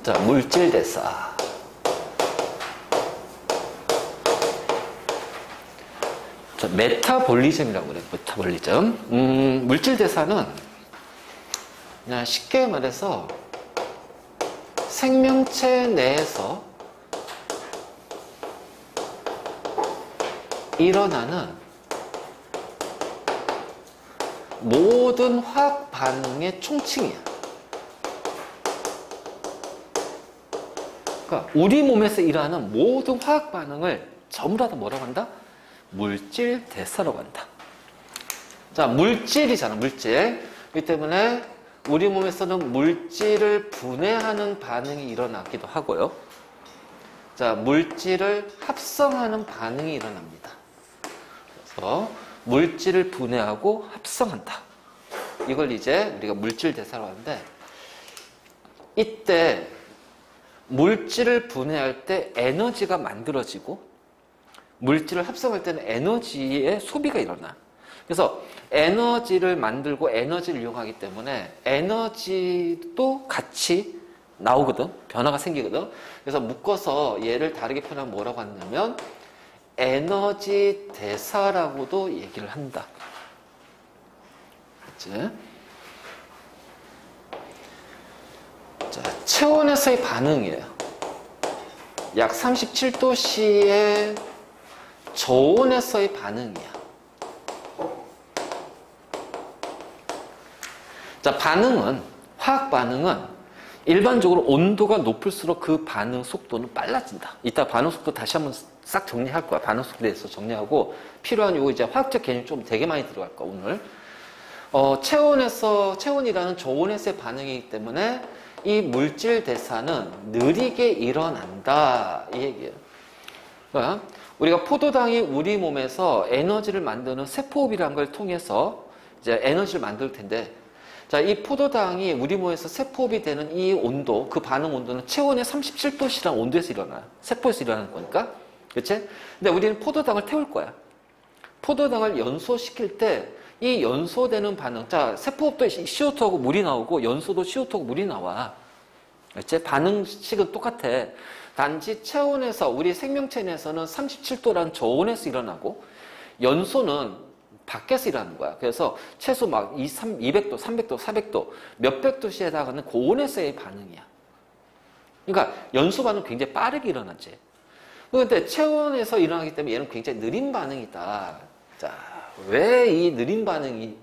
자, 물질 대사. 자, 메타볼리즘이라고 그래요. 메타볼리즘. 물질 대사는 그냥 쉽게 말해서 생명체 내에서 일어나는 모든 화학 반응의 총칭이야. 그러니까 우리 몸에서 일어나는 모든 화학 반응을 전부 다 뭐라고 한다? 물질 대사라고 한다. 자, 물질이잖아, 물질. 그렇기 때문에 우리 몸에서는 물질을 분해하는 반응이 일어나기도 하고요. 자, 물질을 합성하는 반응이 일어납니다. 그래서 물질을 분해하고 합성한다. 이걸 이제 우리가 물질 대사라고 하는데, 이때 물질을 분해할 때 에너지가 만들어지고 물질을 합성할 때는 에너지의 소비가 일어나. 그래서 에너지를 만들고 에너지를 이용하기 때문에 에너지도 같이 나오거든. 변화가 생기거든. 그래서 묶어서 얘를 다르게 표현하면 뭐라고 하냐면 에너지 대사라고도 얘기를 한다. 그치? 자, 체온에서의 반응이에요. 약 37도씨의 저온에서의 반응이야. 자, 반응은, 화학 반응은 일반적으로 온도가 높을수록 그 반응 속도는 빨라진다. 이따 반응 속도 다시 한번 싹 정리할 거야. 반응 속도에 대해서 정리하고 필요한 요 이제 화학적 개념 좀 되게 많이 들어갈 거야, 오늘. 체온이라는 저온에서의 반응이기 때문에 이 물질 대사는 느리게 일어난다. 이 얘기예요. 그러니까 우리가 포도당이 우리 몸에서 에너지를 만드는 세포호흡이라는 걸 통해서 이제 에너지를 만들 텐데, 자, 이 포도당이 우리 몸에서 세포호흡이 되는 이 온도, 그 반응 온도는 체온의 37도씨라는 온도에서 일어나요. 세포에서 일어나는 거니까. 그치? 근데 우리는 포도당을 태울 거야. 포도당을 연소시킬 때 이 연소되는 반응, 자, 세포호흡도 CO2하고 물이 나오고 연소도 CO2하고 물이 나와. 그치? 반응식은 똑같아. 단지 체온에서, 우리 생명체 내에서는 37도라는 저온에서 일어나고 연소는 밖에서 일어나는 거야. 그래서 최소 막 200도, 300도, 400도, 몇백 도씨에 해당하는 고온에서의 반응이야. 그러니까 연소 반응은 굉장히 빠르게 일어나지. 그런데 체온에서 일어나기 때문에 얘는 굉장히 느린 반응이다. 자, 왜 이 느린 반응이,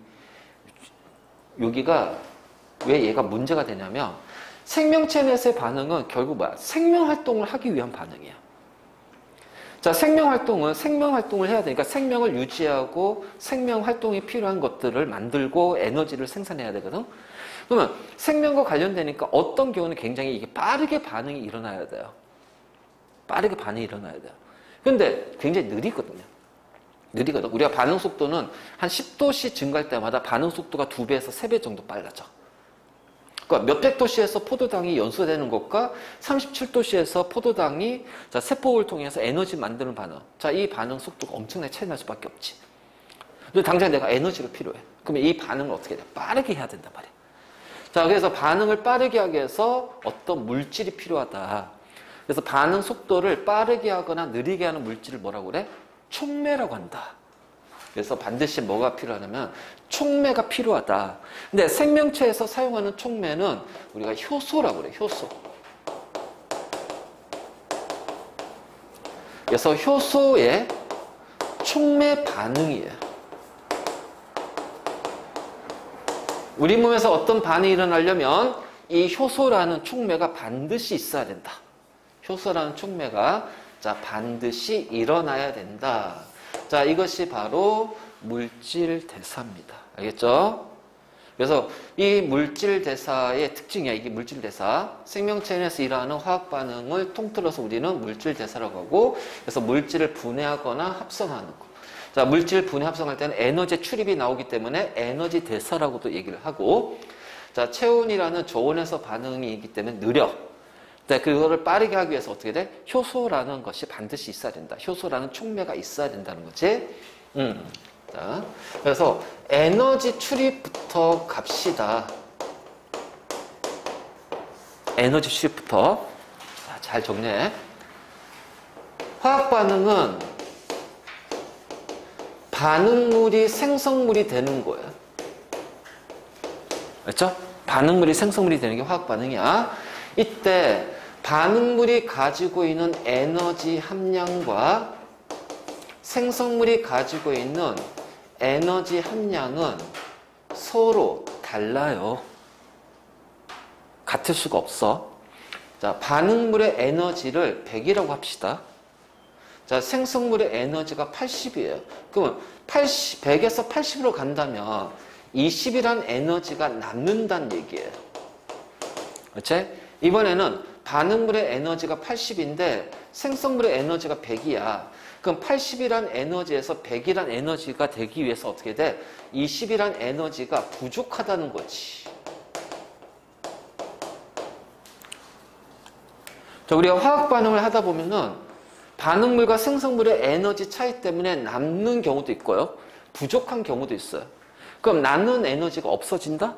여기가 왜 얘가 문제가 되냐면 생명체 내에서의 반응은 결국 뭐야? 생명활동을 하기 위한 반응이야. 자, 생명활동을 해야 되니까 생명을 유지하고 생명활동이 필요한 것들을 만들고 에너지를 생산해야 되거든. 그러면 생명과 관련되니까 어떤 경우는 굉장히 이게 빠르게 반응이 일어나야 돼요. 빠르게 반응이 일어나야 돼요. 근데 굉장히 느리거든요. 우리가 반응 속도는 한 10도씨 증가할 때마다 반응 속도가 2배에서 3배 정도 빨라져. 그러니까 몇백 도씨에서 포도당이 연소되는 것과 37도씨에서 포도당이 자, 세포를 통해서 에너지 만드는 반응. 자, 이 반응 속도가 엄청나게 차이 날 수밖에 없지. 근데 당장 내가 에너지가 필요해. 그러면 이 반응을 어떻게 돼? 빠르게 해야 된단 말이야. 자, 그래서 반응을 빠르게 하기 위해서 어떤 물질이 필요하다. 그래서 반응 속도를 빠르게 하거나 느리게 하는 물질을 뭐라고 그래? 촉매라고 한다. 그래서 반드시 뭐가 필요하냐면 촉매가 필요하다. 근데 생명체에서 사용하는 촉매는 우리가 효소라고 그래. 효소. 그래서 효소의 촉매 반응이에요. 우리 몸에서 어떤 반응이 일어나려면 이 효소라는 촉매가 반드시 있어야 된다. 효소라는 촉매가 자, 반드시 일어나야 된다. 자, 이것이 바로 물질 대사입니다. 알겠죠? 그래서 이 물질 대사의 특징이야. 이게 물질 대사. 생명체 내에서 일어나는 화학 반응을 통틀어서 우리는 물질 대사라고 하고, 그래서 물질을 분해하거나 합성하는 거. 자, 물질 분해 합성할 때는 에너지 출입이 나오기 때문에 에너지 대사라고도 얘기를 하고, 자, 체온이라는 저온에서 반응이 있기 때문에 느려. 자, 그거를 빠르게 하기 위해서 어떻게 돼? 효소라는 것이 반드시 있어야 된다. 효소라는 촉매가 있어야 된다는 거지. 자, 그래서 에너지 출입부터 갑시다. 에너지 수입부터 잘 정리해. 화학 반응은 반응물이 생성물이 되는 거예요. 그렇죠? 반응물이 생성물이 되는 게 화학 반응이야. 이때 반응물이 가지고 있는 에너지 함량과 생성물이 가지고 있는 에너지 함량은 서로 달라요. 같을 수가 없어. 자, 반응물의 에너지를 100이라고 합시다. 자, 생성물의 에너지가 80이에요. 그러면 100에서 80으로 간다면 20이란 에너지가 남는다는 얘기예요. 그렇지? 이번에는 반응물의 에너지가 80인데 생성물의 에너지가 100이야. 그럼 80이란 에너지에서 100이란 에너지가 되기 위해서 어떻게 돼? 20이란 에너지가 부족하다는 거지. 자, 우리가 화학 반응을 하다 보면은 반응물과 생성물의 에너지 차이 때문에 남는 경우도 있고요. 부족한 경우도 있어요. 그럼 남는 에너지가 없어진다?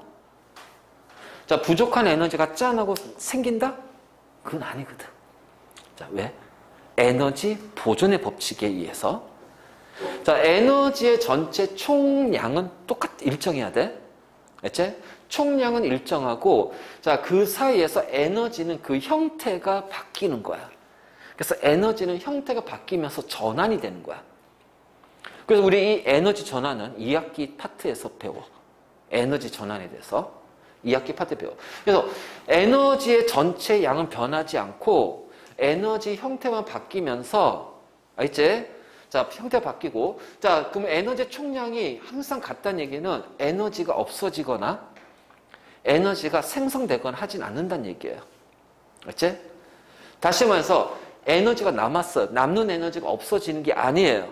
자, 부족한 에너지가 짠하고 생긴다? 그건 아니거든. 자, 왜? 에너지 보존의 법칙에 의해서. 자, 에너지의 전체 총량은 일정해야 돼. 알지? 총량은 일정하고, 자, 그 사이에서 에너지는 그 형태가 바뀌는 거야. 그래서 에너지는 형태가 바뀌면서 전환이 되는 거야. 그래서 우리 이 에너지 전환은 2학기 파트에서 배워. 에너지 전환에 대해서 2학기 파트 배워. 그래서 에너지의 전체 양은 변하지 않고 에너지 형태만 바뀌면서, 알지? 자, 형태가 바뀌고, 자, 그럼 에너지 총량이 항상 같다는 얘기는 에너지가 없어지거나 에너지가 생성되거나 하진 않는다는 얘기예요. 알지? 다시 말해서 에너지가 남았어요. 남는 에너지가 없어지는 게 아니에요.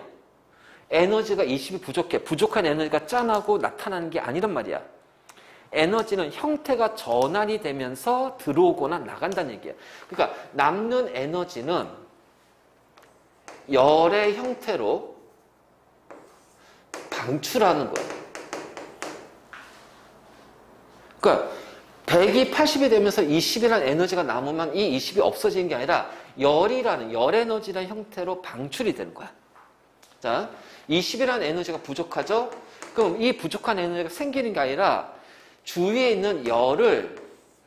에너지가 20이 부족해. 부족한 에너지가 짠하고 나타나는 게 아니란 말이야. 에너지는 형태가 전환이 되면서 들어오거나 나간다는 얘기예요. 그러니까 남는 에너지는 열의 형태로 방출하는 거예요. 그러니까 100이 80이 되면서 20이라는 에너지가 남으면 이 20이 없어지는 게 아니라 열 에너지라는 형태로 방출이 되는 거야. 자, 20이라는 에너지가 부족하죠? 그럼 이 부족한 에너지가 생기는 게 아니라 주위에 있는 열을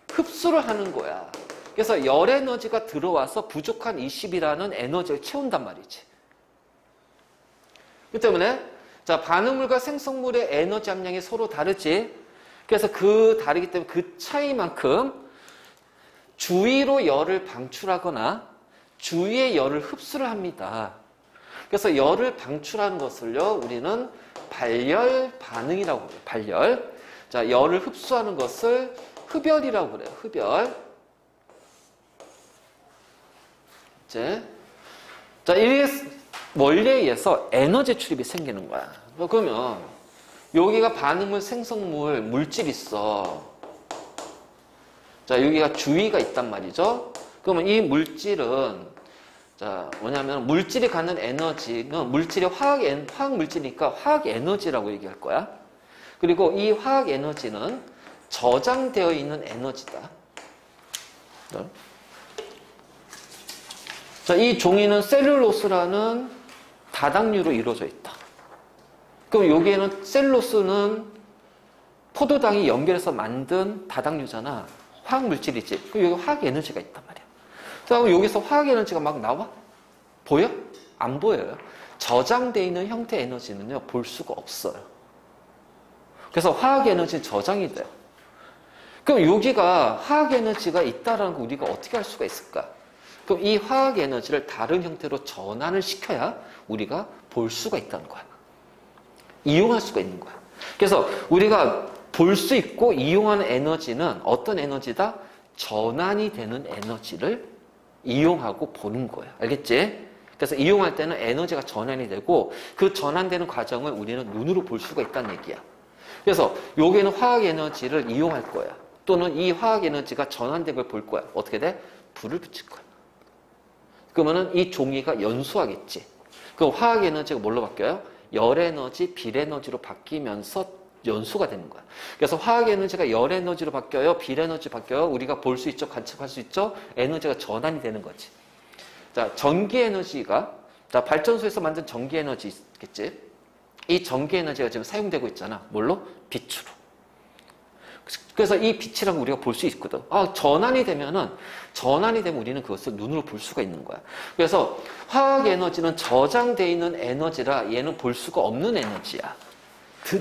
흡수를 하는 거야. 그래서 열 에너지가 들어와서 부족한 20이라는 에너지를 채운단 말이지. 그 때문에 자, 반응물과 생성물의 에너지 함량이 서로 다르지. 그래서 그 다르기 때문에 그 차이만큼 주위로 열을 방출하거나 주위의 열을 흡수를 합니다. 그래서 열을 방출하는 것을요, 우리는 발열 반응이라고 해요. 발열. 자, 열을 흡수하는 것을 흡열이라고 그래요. 흡열. 이제 자, 이 원리에 의해서 에너지 출입이 생기는 거야. 그러면 여기가 반응물, 생성물, 물질 있어. 자, 여기가 주위가 있단 말이죠. 그러면 이 물질은 자, 뭐냐면 물질이 갖는 에너지는 물질이 화학 물질이니까 화학 에너지라고 얘기할 거야. 그리고 이 화학 에너지는 저장되어 있는 에너지다. 자, 이 종이는 셀룰로스라는 다당류로 이루어져 있다. 그럼 여기에는 셀룰로스는 포도당이 연결해서 만든 다당류잖아. 화학 물질이지. 그럼 여기 화학 에너지가 있단 말이야. 그럼 여기서 화학 에너지가 막 나와? 보여? 안 보여요. 저장되어 있는 형태 에너지는요, 볼 수가 없어요. 그래서 화학 에너지는 저장이 돼요. 그럼 여기가 화학 에너지가 있다는 거 우리가 어떻게 할 수가 있을까? 그럼 이 화학 에너지를 다른 형태로 전환을 시켜야 우리가 볼 수가 있다는 거야. 이용할 수가 있는 거야. 그래서 우리가 볼 수 있고 이용하는 에너지는 어떤 에너지다? 전환이 되는 에너지를 이용하고 보는 거야. 알겠지? 그래서 이용할 때는 에너지가 전환이 되고 그 전환되는 과정을 우리는 눈으로 볼 수가 있다는 얘기야. 그래서 여기는 화학 에너지를 이용할 거야. 또는 이 화학 에너지가 전환된 걸 볼 거야. 어떻게 돼? 불을 붙일 거야. 그러면은 이 종이가 연소하겠지. 그럼 화학 에너지가 뭘로 바뀌어요? 열 에너지, 빌 에너지로 바뀌면서 연소가 되는 거야. 그래서 화학 에너지가 열 에너지로 바뀌어요? 빌 에너지 바뀌어요? 우리가 볼 수 있죠? 관측할 수 있죠? 에너지가 전환이 되는 거지. 자, 전기 에너지가, 자, 발전소에서 만든 전기 에너지 있겠지? 이 전기 에너지가 지금 사용되고 있잖아. 뭘로? 빛으로. 그래서 이 빛이라고 우리가 볼 수 있거든. 전환이 되면 우리는 그것을 눈으로 볼 수가 있는 거야. 그래서 화학 에너지는 저장되어 있는 에너지라 얘는 볼 수가 없는 에너지야.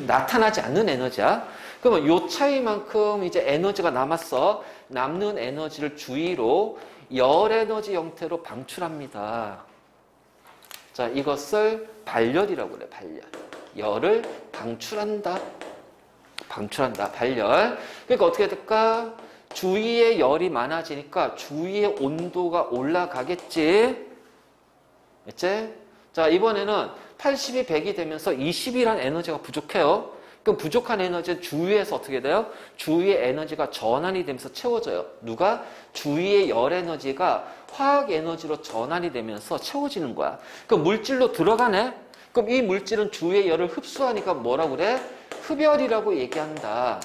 나타나지 않는 에너지야. 그러면 요 차이만큼 이제 에너지가 남았어. 남는 에너지를 주위로 열 에너지 형태로 방출합니다. 자, 이것을 발열이라고 그래. 발열. 열을 방출한다. 발열. 그러니까 어떻게 될까? 주위에 열이 많아지니까 주위의 온도가 올라가겠지. 됐지? 자, 이번에는 80이 100이 되면서 20이라는 에너지가 부족해요. 그럼 부족한 에너지는 주위에서 어떻게 돼요? 주위의 에너지가 전환이 되면서 채워져요. 누가? 주위의 열 에너지가 화학 에너지로 전환이 되면서 채워지는 거야. 그럼 물질로 들어가네? 그럼 이 물질은 주위의 열을 흡수하니까 뭐라고 그래? 흡열이라고 얘기한다.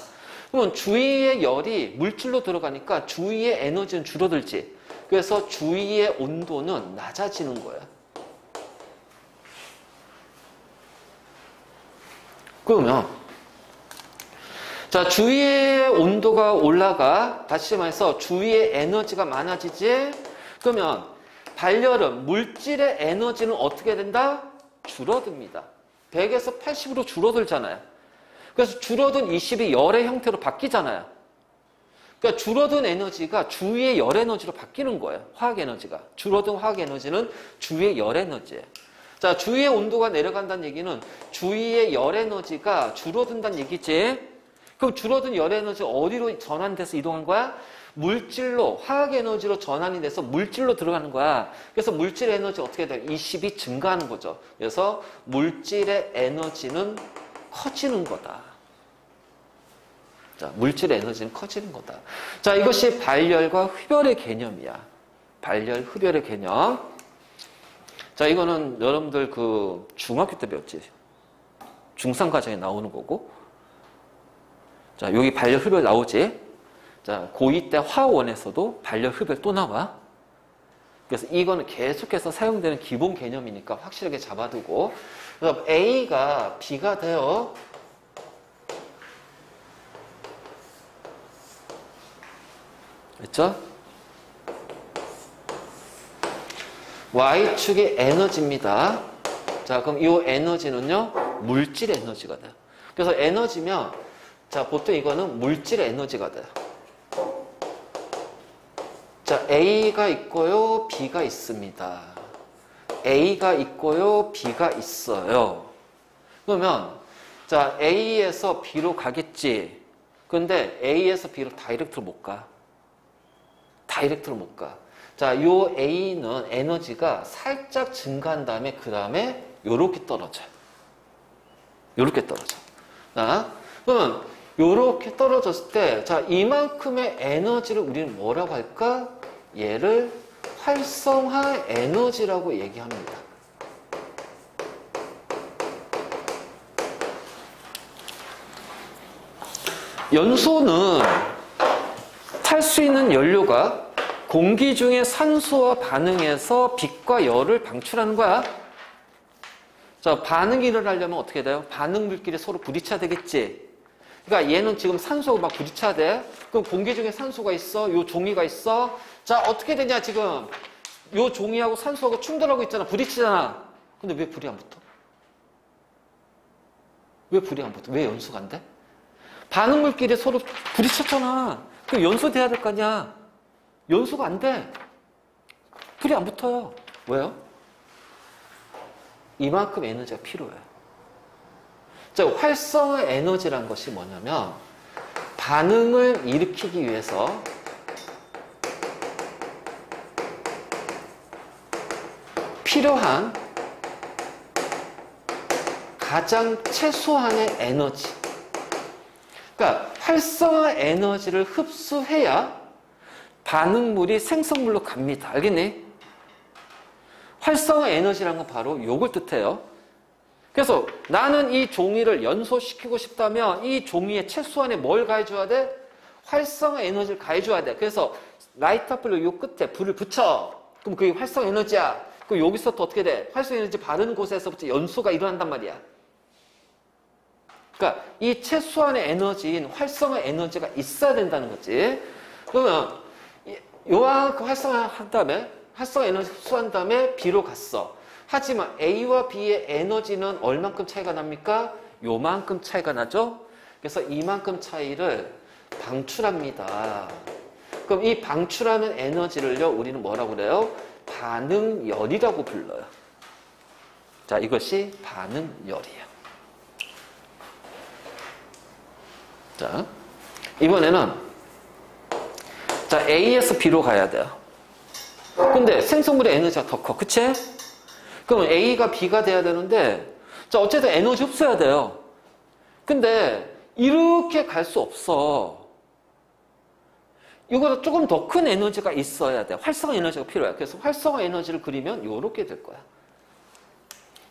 그러면 주위의 열이 물질로 들어가니까 주위의 에너지는 줄어들지. 그래서 주위의 온도는 낮아지는 거야. 그러면 자, 주위의 온도가 올라가. 다시 말해서 주위의 에너지가 많아지지. 그러면 발열은 물질의 에너지는 어떻게 된다? 줄어듭니다. 100에서 80으로 줄어들잖아요. 그래서 줄어든 20이 열의 형태로 바뀌잖아요. 그러니까 줄어든 에너지가 주위의 열 에너지로 바뀌는 거예요. 화학 에너지가. 줄어든 화학 에너지는 주위의 열 에너지예요. 자, 주위의 온도가 내려간다는 얘기는 주위의 열 에너지가 줄어든다는 얘기지. 그럼 줄어든 열 에너지 어디로 전환돼서 이동한 거야? 물질로, 화학 에너지로 전환이 돼서 물질로 들어가는 거야. 그래서 물질 에너지 어떻게 돼요? 20이 증가하는 거죠. 그래서 물질의 에너지는 커지는 거다. 자, 물질의 에너지는 커지는 거다. 자, 이것이 발열과 흡열의 개념이야. 발열, 흡열의 개념. 자, 이거는 여러분들 그 중학교 때 배웠지. 중3 과정에 나오는 거고. 자, 여기 발열, 흡열 나오지. 자, 고2 때 화원에서도 발열, 흡열 또 나와. 그래서 이거는 계속해서 사용되는 기본 개념이니까 확실하게 잡아두고. 그래서 A가 B가 돼요. 됐죠? Y축이 에너지입니다. 자, 그럼 이 에너지는요, 물질 에너지가 돼요. 그래서 에너지면, 자, 보통 이거는 물질 에너지가 돼요. 자, A가 있고요, B가 있습니다. A가 있고요, B가 있어요. 그러면, 자, A에서 B로 가겠지. 근데 A에서 B로 다이렉트로 못 가. 다이렉트로 못 가. 자, 요 A는 에너지가 살짝 증가한 다음에 그 다음에 요렇게 떨어져요. 요렇게 떨어져. 자, 그러면 요렇게 떨어졌을 때, 자, 이만큼의 에너지를 우리는 뭐라고 할까? 얘를 활성화 에너지라고 얘기합니다. 연소는 탈 수 있는 연료가 공기 중에 산소와 반응해서 빛과 열을 방출하는 거야. 자, 반응이 일어나려면 어떻게 돼요? 반응 물끼리 서로 부딪혀야 되겠지. 그러니까 얘는 지금 산소가 막 부딪혀야 돼. 그럼 공기 중에 산소가 있어. 요 종이가 있어. 자, 어떻게 되냐, 지금. 요 종이하고 산소하고 충돌하고 있잖아. 부딪히잖아. 근데 왜 불이 안 붙어? 왜 불이 안 붙어? 왜 연소가 안 돼? 반응 물끼리 서로 부딪혔잖아. 그럼 연소돼야 될 거 아니야. 연소가 안 돼. 불이 안 붙어요. 왜요? 이만큼 에너지가 필요해. 자, 활성화 에너지란 것이 뭐냐면 반응을 일으키기 위해서 필요한 가장 최소한의 에너지. 그러니까 활성화 에너지를 흡수해야 반응물이 생성물로 갑니다. 알겠니? 활성화 에너지라는 건 바로 요걸 뜻해요. 그래서 나는 이 종이를 연소시키고 싶다면 이 종이의 최소한에 뭘 가해줘야 돼? 활성화 에너지를 가해줘야 돼. 그래서 라이터플로 요 끝에 불을 붙여. 그럼 그게 활성화 에너지야. 그럼 여기서 또 어떻게 돼? 활성화 에너지 바르는 곳에서부터 연소가 일어난단 말이야. 그러니까 이 최소한의 에너지인 활성화 에너지가 있어야 된다는 거지. 그러면 요만큼 활성화한 다음에 활성화 에너지 흡수한 다음에 B로 갔어. 하지만 A와 B의 에너지는 얼만큼 차이가 납니까? 요만큼 차이가 나죠? 그래서 이만큼 차이를 방출합니다. 그럼 이 방출하는 에너지를요, 우리는 뭐라고 그래요? 반응열이라고 불러요. 자, 이것이 반응열이에요. 자, 이번에는 자, A에서 B로 가야 돼요. 근데 생성물의 에너지가 더 커. 그치? 그럼 A가 B가 돼야 되는데, 자, 어쨌든 에너지 흡수해야 돼요. 근데 이렇게 갈 수 없어. 이거보다 조금 더 큰 에너지가 있어야 돼. 활성화 에너지가 필요해. 그래서 활성화 에너지를 그리면 이렇게 될 거야.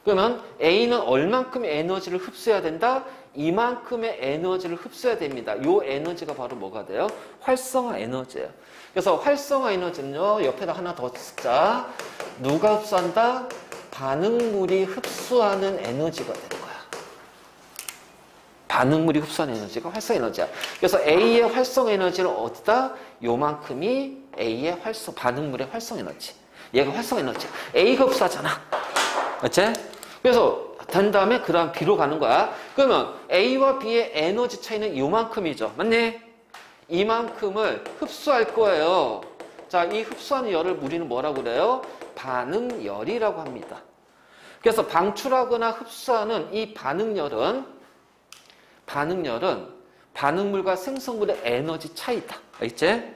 그러면 A는 얼만큼의 에너지를 흡수해야 된다? 이만큼의 에너지를 흡수해야 됩니다. 이 에너지가 바로 뭐가 돼요? 활성화 에너지예요. 그래서 활성화 에너지는요, 옆에다 하나 더 쓰자. 누가 흡수한다? 반응물이 흡수하는 에너지가 되는 거야. 반응물이 흡수하는 에너지가 활성화 에너지야. 그래서 A의 활성화 에너지는 어디다? 요만큼이 A의 반응물의 활성화 에너지. 얘가 활성화 에너지야. A가 흡수하잖아. 맞지? 그래서 된 다음에 그 다음 B로 가는 거야. 그러면 A와 B의 에너지 차이는 요만큼이죠. 맞니? 이만큼을 흡수할 거예요. 자, 이 흡수하는 열을 우리는 뭐라고 그래요? 반응열이라고 합니다. 그래서 방출하거나 흡수하는 이 반응열은 반응물과 생성물의 에너지 차이다. 알겠지?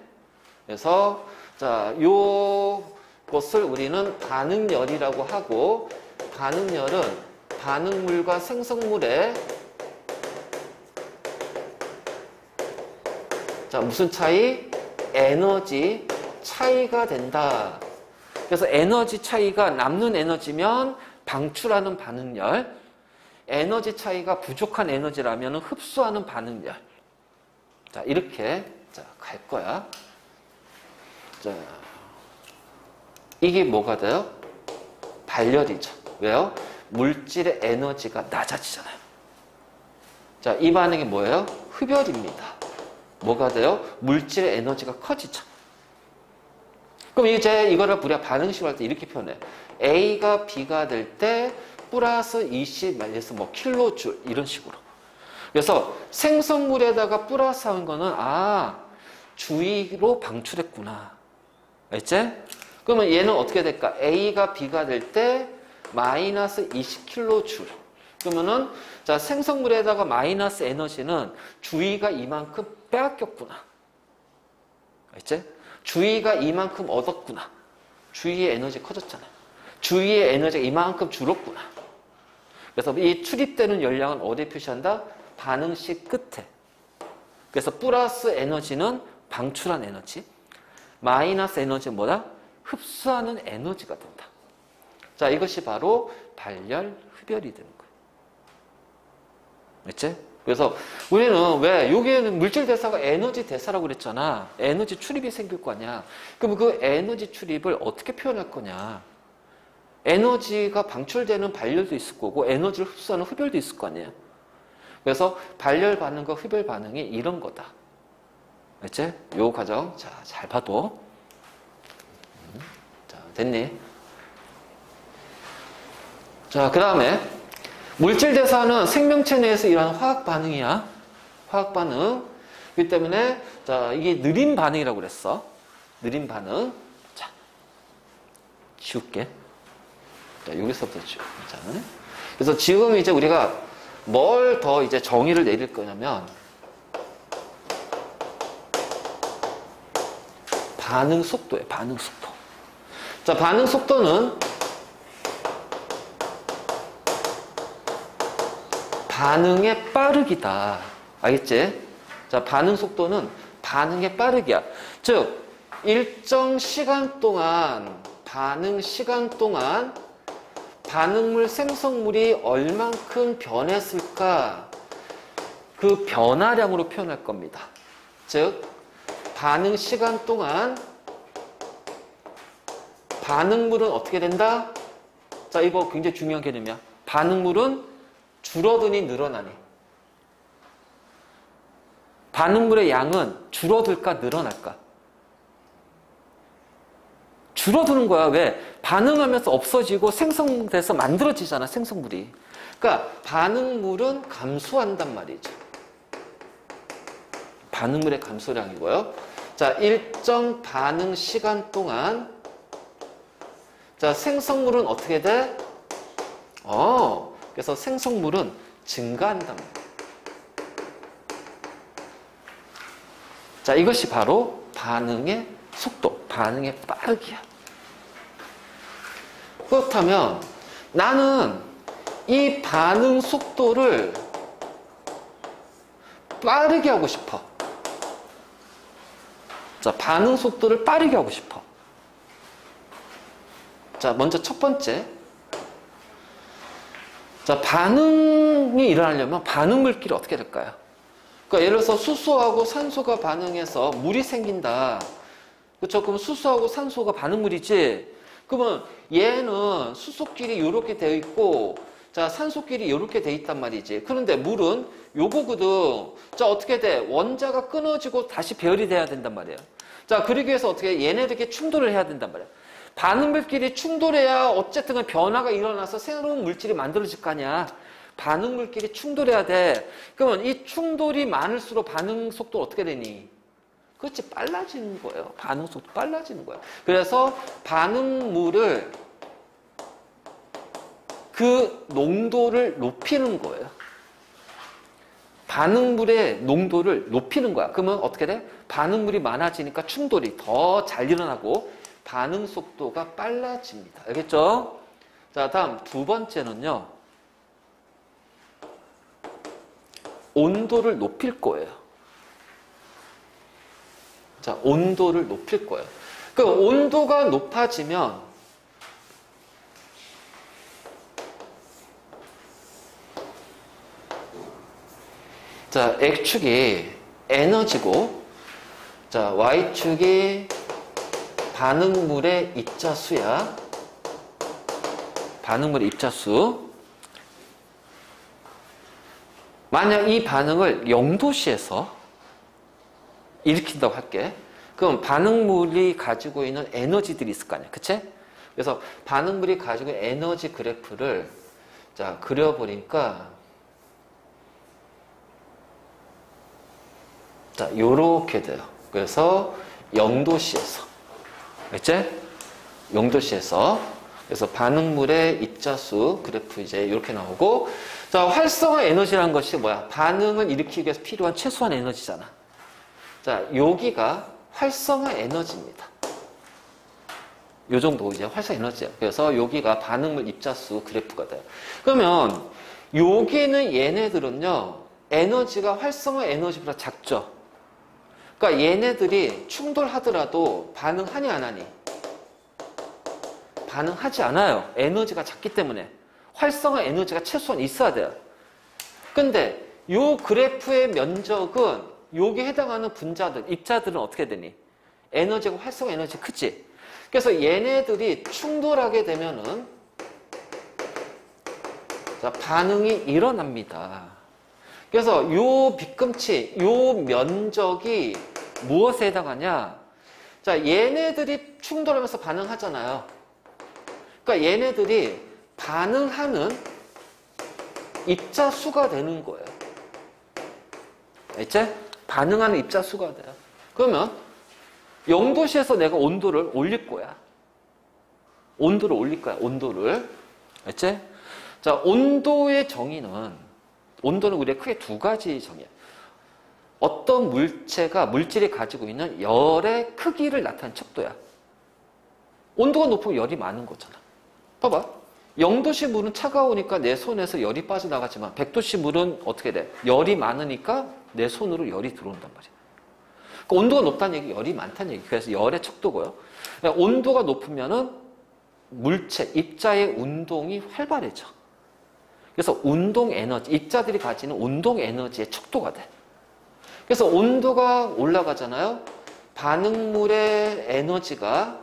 그래서 자, 요것을 우리는 반응열이라고 하고, 반응열은 반응물과 생성물의 자, 무슨 차이? 에너지 차이가 된다. 그래서 에너지 차이가 남는 에너지면 방출하는 반응열, 에너지 차이가 부족한 에너지라면 흡수하는 반응열. 자, 이렇게 자, 갈 거야. 자, 이게 뭐가 돼요? 발열이죠. 왜요? 물질의 에너지가 낮아지잖아요. 자, 이 반응이 뭐예요? 흡열입니다. 뭐가 돼요? 물질의 에너지가 커지죠. 그럼 이제 이거를 우리가 반응식으로 할 때 이렇게 표현해요. A가 B가 될 때 플러스 20 마이너스 뭐 킬로줄 이런 식으로. 그래서 생성물에다가 플러스 한 거는 주위로 방출했구나. 알지? 그러면 얘는 어떻게 될까? A가 B가 될 때 마이너스 20킬로줄. 그러면은 자, 생성물에다가 마이너스 에너지는 주위가 이만큼 빼앗겼구나. 알지? 주위가 이만큼 얻었구나. 주위의 에너지 커졌잖아. 주위의 에너지가 이만큼 줄었구나. 그래서 이 출입되는 열량은 어디에 표시한다? 반응식 끝에. 그래서 플러스 에너지는 방출한 에너지, 마이너스 에너지는 뭐다? 흡수하는 에너지가 된다. 자, 이것이 바로 발열, 흡열이 되는 거예요. 그렇지? 그래서 우리는 왜 여기에는 물질 대사가 에너지 대사라고 그랬잖아. 에너지 출입이 생길 거 아니야. 그럼 그 에너지 출입을 어떻게 표현할 거냐? 에너지가 방출되는 발열도 있을 거고 에너지를 흡수하는 흡열도 있을 거 아니에요. 그래서 발열 반응과 흡열 반응이 이런 거다. 알지? 요 과정 자, 잘 봐도. 자, 됐니? 자, 그 다음에 물질 대사는 생명체 내에서 일어나는 화학 반응이야. 화학 반응. 그렇기 때문에 자, 이게 느린 반응이라고 그랬어. 느린 반응. 자, 지울게. 자, 여기서부터 지워. 자, 그래서 지금 이제 우리가 뭘 더 이제 정의를 내릴 거냐면 반응 속도예요. 반응 속도. 자, 반응 속도는 반응의 빠르기다. 알겠지? 자, 반응 속도는 반응의 빠르기야. 즉, 일정 시간 동안, 반응 시간 동안 반응물 생성물이 얼만큼 변했을까? 그 변화량으로 표현할 겁니다. 즉 반응 시간 동안 반응물은 어떻게 된다? 자, 이거 굉장히 중요한 개념이야. 반응물은 줄어드니 늘어나니? 반응물의 양은 줄어들까 늘어날까? 줄어드는 거야. 왜? 반응하면서 없어지고 생성돼서 만들어지잖아, 생성물이. 그러니까 반응물은 감소한단 말이죠. 반응물의 감소량이고요. 자, 일정 반응 시간 동안 자, 생성물은 어떻게 돼? 그래서 생성물은 증가한단 말이야. 자, 이것이 바로 반응의 속도, 반응의 빠르기야. 그렇다면 나는 이 반응 속도를 빠르게 하고 싶어. 자, 반응 속도를 빠르게 하고 싶어. 자, 먼저 첫 번째. 자, 반응이 일어나려면 반응물끼리 어떻게 될까요? 그러니까 예를 들어서 수소하고 산소가 반응해서 물이 생긴다. 그렇죠? 그럼 수소하고 산소가 반응물이지. 그러면 얘는 수소끼리 이렇게 되어 있고, 자, 산소끼리 이렇게 되어 있단 말이지. 그런데 물은 요거거든. 자, 어떻게 돼? 원자가 끊어지고 다시 배열이 돼야 된단 말이에요. 자, 그러기 위해서 어떻게 얘네들끼리 충돌을 해야 된단 말이에요. 반응물끼리 충돌해야 어쨌든 변화가 일어나서 새로운 물질이 만들어질 거 아니야. 반응물끼리 충돌해야 돼. 그러면 이 충돌이 많을수록 반응 속도 어떻게 되니? 그렇지, 빨라지는 거예요. 반응 속도 빨라지는 거예요. 그래서 반응물을 그 농도를 높이는 거예요. 반응물의 농도를 높이는 거야. 그러면 어떻게 돼? 반응물이 많아지니까 충돌이 더 잘 일어나고 반응 속도가 빨라집니다. 알겠죠? 자, 다음 두 번째는요. 온도를 높일 거예요. 자, 온도를 높일 거예요. 그 온도가 높아지면 자, X축이 에너지고 자, Y축이 반응물의 입자수야. 반응물의 입자수. 만약 이 반응을 0도씨에서 일으킨다고 할게. 그럼 반응물이 가지고 있는 에너지들이 있을 거 아니야. 그치? 그래서 반응물이 가지고 있는 에너지 그래프를 자, 그려보니까 자, 요렇게 돼요. 그래서 0도씨에서. 알겠지? 0도씨에서. 그래서 반응물의 입자수 그래프 이제 이렇게 나오고, 자, 활성화 에너지라는 것이 뭐야? 반응을 일으키기 위해서 필요한 최소한 에너지잖아. 자, 여기가 활성화 에너지입니다. 요 정도 이제 활성화 에너지야. 그래서 여기가 반응물 입자수 그래프가 돼요. 그러면 여기는 얘네들은요, 에너지가 활성화 에너지보다 작죠. 그러니까 얘네들이 충돌하더라도 반응하니 안 하니? 반응하지 않아요. 에너지가 작기 때문에. 활성화 에너지가 최소한 있어야 돼요. 근데 요 그래프의 면적은 여기에 해당하는 분자들, 입자들은 어떻게 되니? 에너지가 활성화 에너지 크지? 그래서 얘네들이 충돌하게 되면은 자, 반응이 일어납니다. 그래서 요 빛금치, 요 면적이 무엇에 해당하냐? 자, 얘네들이 충돌하면서 반응하잖아요. 그러니까 얘네들이 반응하는 입자 수가 되는 거예요. 알겠지? 반응하는 입자 수가 돼요. 그러면 0도씨에서 내가 온도를 올릴 거야. 온도를 올릴 거야. 온도를. 알겠지? 자, 온도의 정의는 온도는 우리가 크게 두 가지 정의야. 어떤 물질이 가지고 있는 열의 크기를 나타내는 척도야. 온도가 높으면 열이 많은 거잖아. 봐봐. 0도씨 물은 차가우니까 내 손에서 열이 빠져나가지만 100도씨 물은 어떻게 돼? 열이 많으니까 내 손으로 열이 들어온단 말이야. 그러니까 온도가 높다는 얘기, 열이 많다는 얘기. 그래서 열의 척도고요. 온도가 높으면은 물체, 입자의 운동이 활발해져. 그래서 운동 에너지, 입자들이 가지는 운동 에너지의 척도가 돼. 그래서 온도가 올라가잖아요. 반응물의 에너지가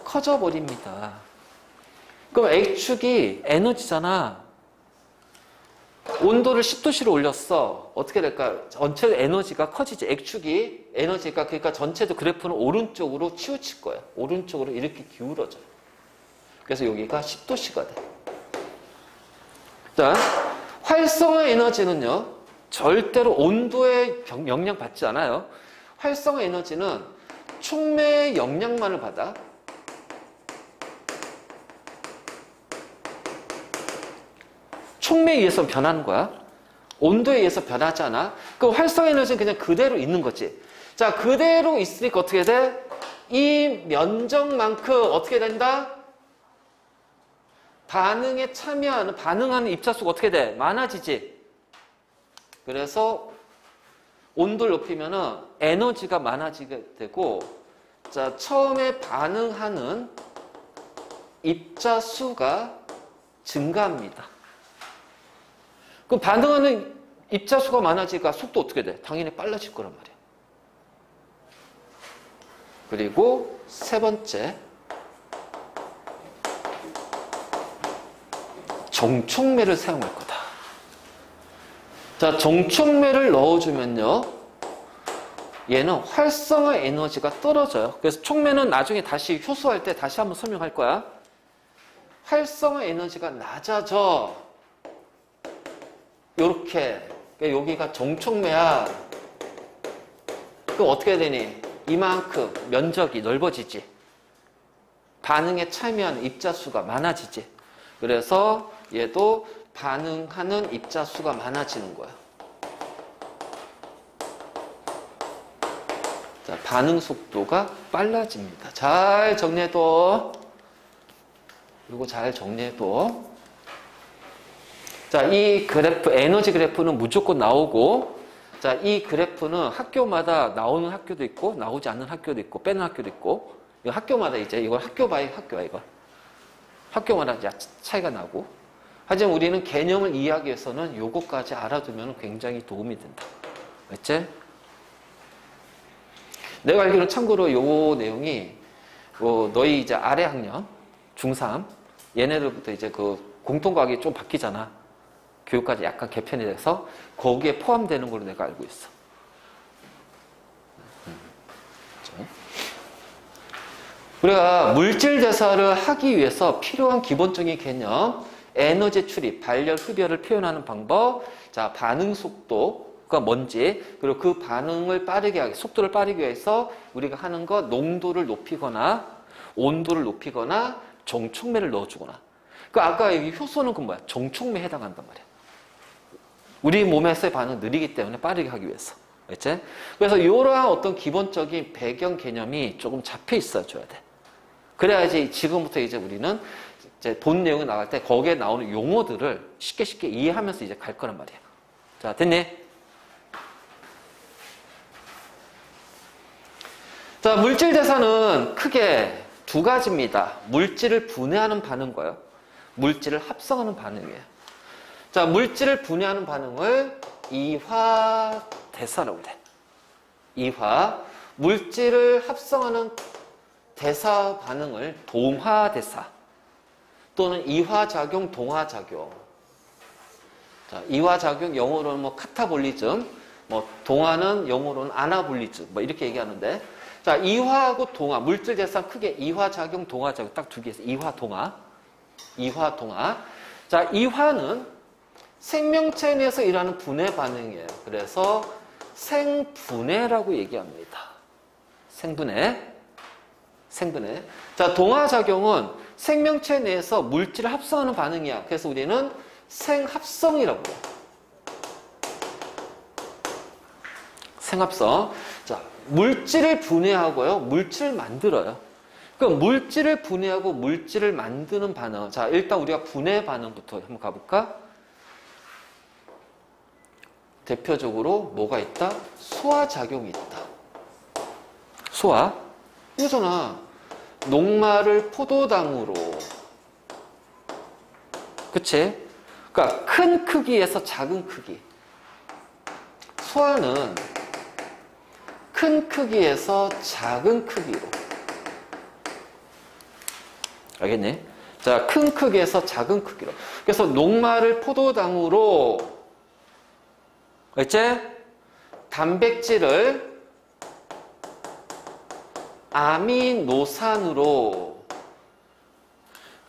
커져 버립니다. 그럼 X축이 에너지잖아. 온도를 10도씨로 올렸어. 어떻게 될까? 전체 에너지가 커지지. X축이 에너지가, 그러니까 전체도 그래프는 오른쪽으로 치우칠 거예요. 오른쪽으로 이렇게 기울어져요. 그래서 여기가 10도씨가 돼. 자, 활성화 에너지는요, 절대로 온도에 영향 받지 않아요. 활성화 에너지는 촉매의 영향만을 받아. 촉매에 의해서 변하는 거야. 온도에 의해서 변하지 않아. 그럼 활성화 에너지는 그냥 그대로 있는 거지. 자, 그대로 있으니까 어떻게 돼? 이 면적만큼 어떻게 된다? 반응에 참여하는, 반응하는 입자수가 어떻게 돼? 많아지지. 그래서 온도를 높이면은 에너지가 많아지게 되고, 자, 처음에 반응하는 입자수가 증가합니다. 그럼 반응하는 입자수가 많아지니까 속도 어떻게 돼? 당연히 빨라질 거란 말이야. 그리고 세 번째, 정촉매를 사용할 거다. 자, 정촉매를 넣어주면요, 얘는 활성화 에너지가 떨어져요. 그래서 촉매는 나중에 다시 효소할 때 다시 한번 설명할 거야. 활성화 에너지가 낮아져. 요렇게. 그러니까 여기가 정촉매야. 그럼 어떻게 되니? 이만큼 면적이 넓어지지. 반응에 참여하는 입자수가 많아지지. 그래서 얘도 반응하는 입자수가 많아지는 거야. 자, 반응 속도가 빨라집니다. 잘 정리해둬. 그리고 잘 정리해둬. 자, 이 그래프, 에너지 그래프는 무조건 나오고, 자, 이 그래프는 학교마다 나오는 학교도 있고, 나오지 않는 학교도 있고, 빼는 학교도 있고, 이거 학교마다 이제, 이건 학교 바이 학교야, 이거. 학교마다 이제 차이가 나고. 하지만 우리는 개념을 이해하기 위해서는 요거까지 알아두면 굉장히 도움이 된다. 알지? 내가 알기로는 참고로 요 내용이, 너희 이제 아래 학년, 중3, 얘네들부터 이제 그 공통과학이 좀 바뀌잖아. 교육까지 약간 개편이 돼서 거기에 포함되는 걸로 내가 알고 있어. 우리가 물질 대사를 하기 위해서 필요한 기본적인 개념, 에너지 출입, 발열, 흡열을 표현하는 방법, 자, 반응 속도가 뭔지, 그리고 그 반응을 빠르게 하기, 속도를 빠르게 위해서 우리가 하는 것, 농도를 높이거나, 온도를 높이거나, 정촉매를 넣어주거나. 그 아까 여기 효소는 그 뭐야? 정촉매에 해당한단 말이야. 우리 몸에서의 반응 느리기 때문에 빠르게 하기 위해서. 알지? 그래서 이러한 어떤 기본적인 배경 개념이 조금 잡혀 있어줘야 돼. 그래야지 지금부터 이제 우리는 이제 본 내용이 나갈 때 거기에 나오는 용어들을 쉽게 이해하면서 이제 갈 거란 말이야. 자, 됐니? 자, 물질 대사는 크게 두 가지입니다. 물질을 분해하는 반응과요. 물질을 합성하는 반응이에요. 자, 물질을 분해하는 반응을 이화대사라고 돼. 이화. 물질을 합성하는 대사 반응을 동화대사 또는 이화작용, 동화작용. 자, 이화작용 영어로는 뭐 카타볼리즘, 뭐 동화는 영어로는 아나볼리즘, 뭐 이렇게 얘기하는데, 자, 이화하고 동화, 물질 대사 크게 이화작용, 동화작용 딱 두 개 있어요. 이화, 동화. 이화, 동화. 자, 이화는 생명체 내에서 일하는 분해 반응이에요. 그래서 생분해라고 얘기합니다. 생분해. 생분해. 자, 동화작용은 생명체 내에서 물질을 합성하는 반응이야. 그래서 우리는 생합성이라고 해요. 생합성. 자, 물질을 분해하고요. 물질을 만들어요. 그럼 물질을 분해하고 물질을 만드는 반응. 자, 일단 우리가 분해 반응부터 한번 가볼까? 대표적으로 뭐가 있다? 소화작용이 있다. 소화. 이거잖아. 녹말을 포도당으로. 그치? 그러니까 큰 크기에서 작은 크기. 소화는 큰 크기에서 작은 크기로. 알겠니? 자, 큰 크기에서 작은 크기로. 그래서 녹말을 포도당으로, 알겠지? 단백질을 아미노산으로.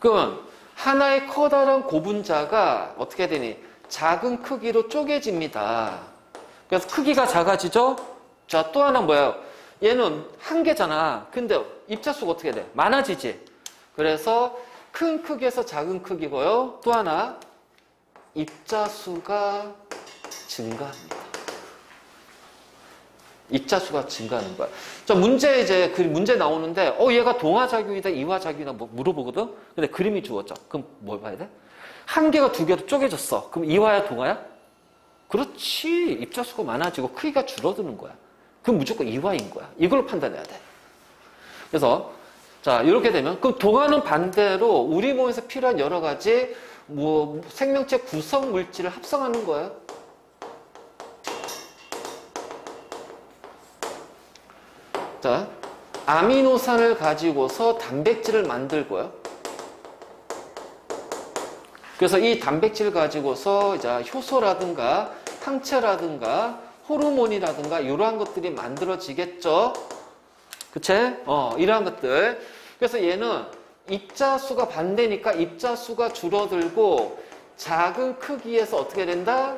그럼 하나의 커다란 고분자가 어떻게 되니? 작은 크기로 쪼개집니다. 그래서 크기가 작아지죠? 자, 또 하나 뭐예요? 얘는 한 개잖아. 근데 입자수가 어떻게 돼? 많아지지. 그래서 큰 크기에서 작은 크기고요. 또 하나, 입자수가 증가합니다. 입자수가 증가하는 거야. 자, 문제 이제 그 문제 나오는데, 얘가 동화작용이다, 이화작용이다 뭐 물어보거든? 근데 그림이 주어져. 그럼 뭘 봐야 돼? 한 개가 두 개로 쪼개졌어. 그럼 이화야, 동화야? 그렇지. 입자수가 많아지고 크기가 줄어드는 거야. 그럼 무조건 이화인 거야. 이걸로 판단해야 돼. 그래서, 자, 이렇게 되면, 그럼 동화는 반대로 우리 몸에서 필요한 여러 가지 생명체 구성 물질을 합성하는 거예요. 자, 아미노산을 가지고서 단백질을 만들고요. 그래서 이 단백질을 가지고서 이제 효소라든가 항체라든가 호르몬이라든가 이러한 것들이 만들어지겠죠. 그치? 이러한 것들. 그래서 얘는 입자수가 반대니까 입자수가 줄어들고 작은 크기에서 어떻게 된다?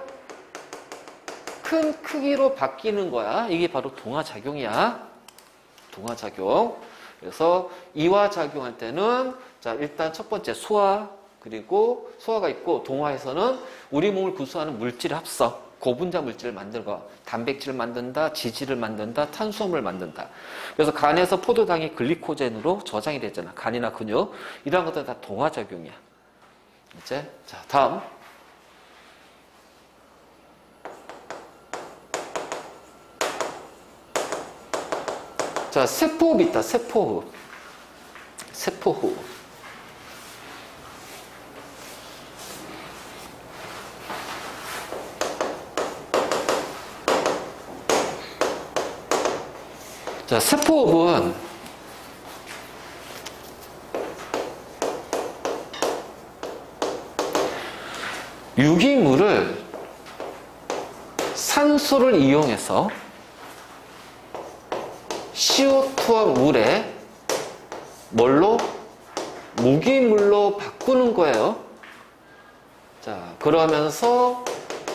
큰 크기로 바뀌는 거야. 이게 바로 동화작용이야. 동화작용. 그래서 이화작용할 때는 자, 일단 첫 번째 소화, 그리고 소화가 있고 동화에서는 우리 몸을 구성하는 물질 합성, 고분자 물질을 만들고 단백질을 만든다, 지질을 만든다, 탄수화물을 만든다. 그래서 간에서 포도당이 글리코젠으로 저장이 되잖아. 간이나 근육. 이러한 것들은 다 동화작용이야. 이제 자, 다음. 자, 세포흡 있다. 세포흡. 세포흡. 자, 세포흡은 유기물을 산소를 이용해서 CO2와 물에 뭘로? 무기물로 바꾸는 거예요. 자, 그러면서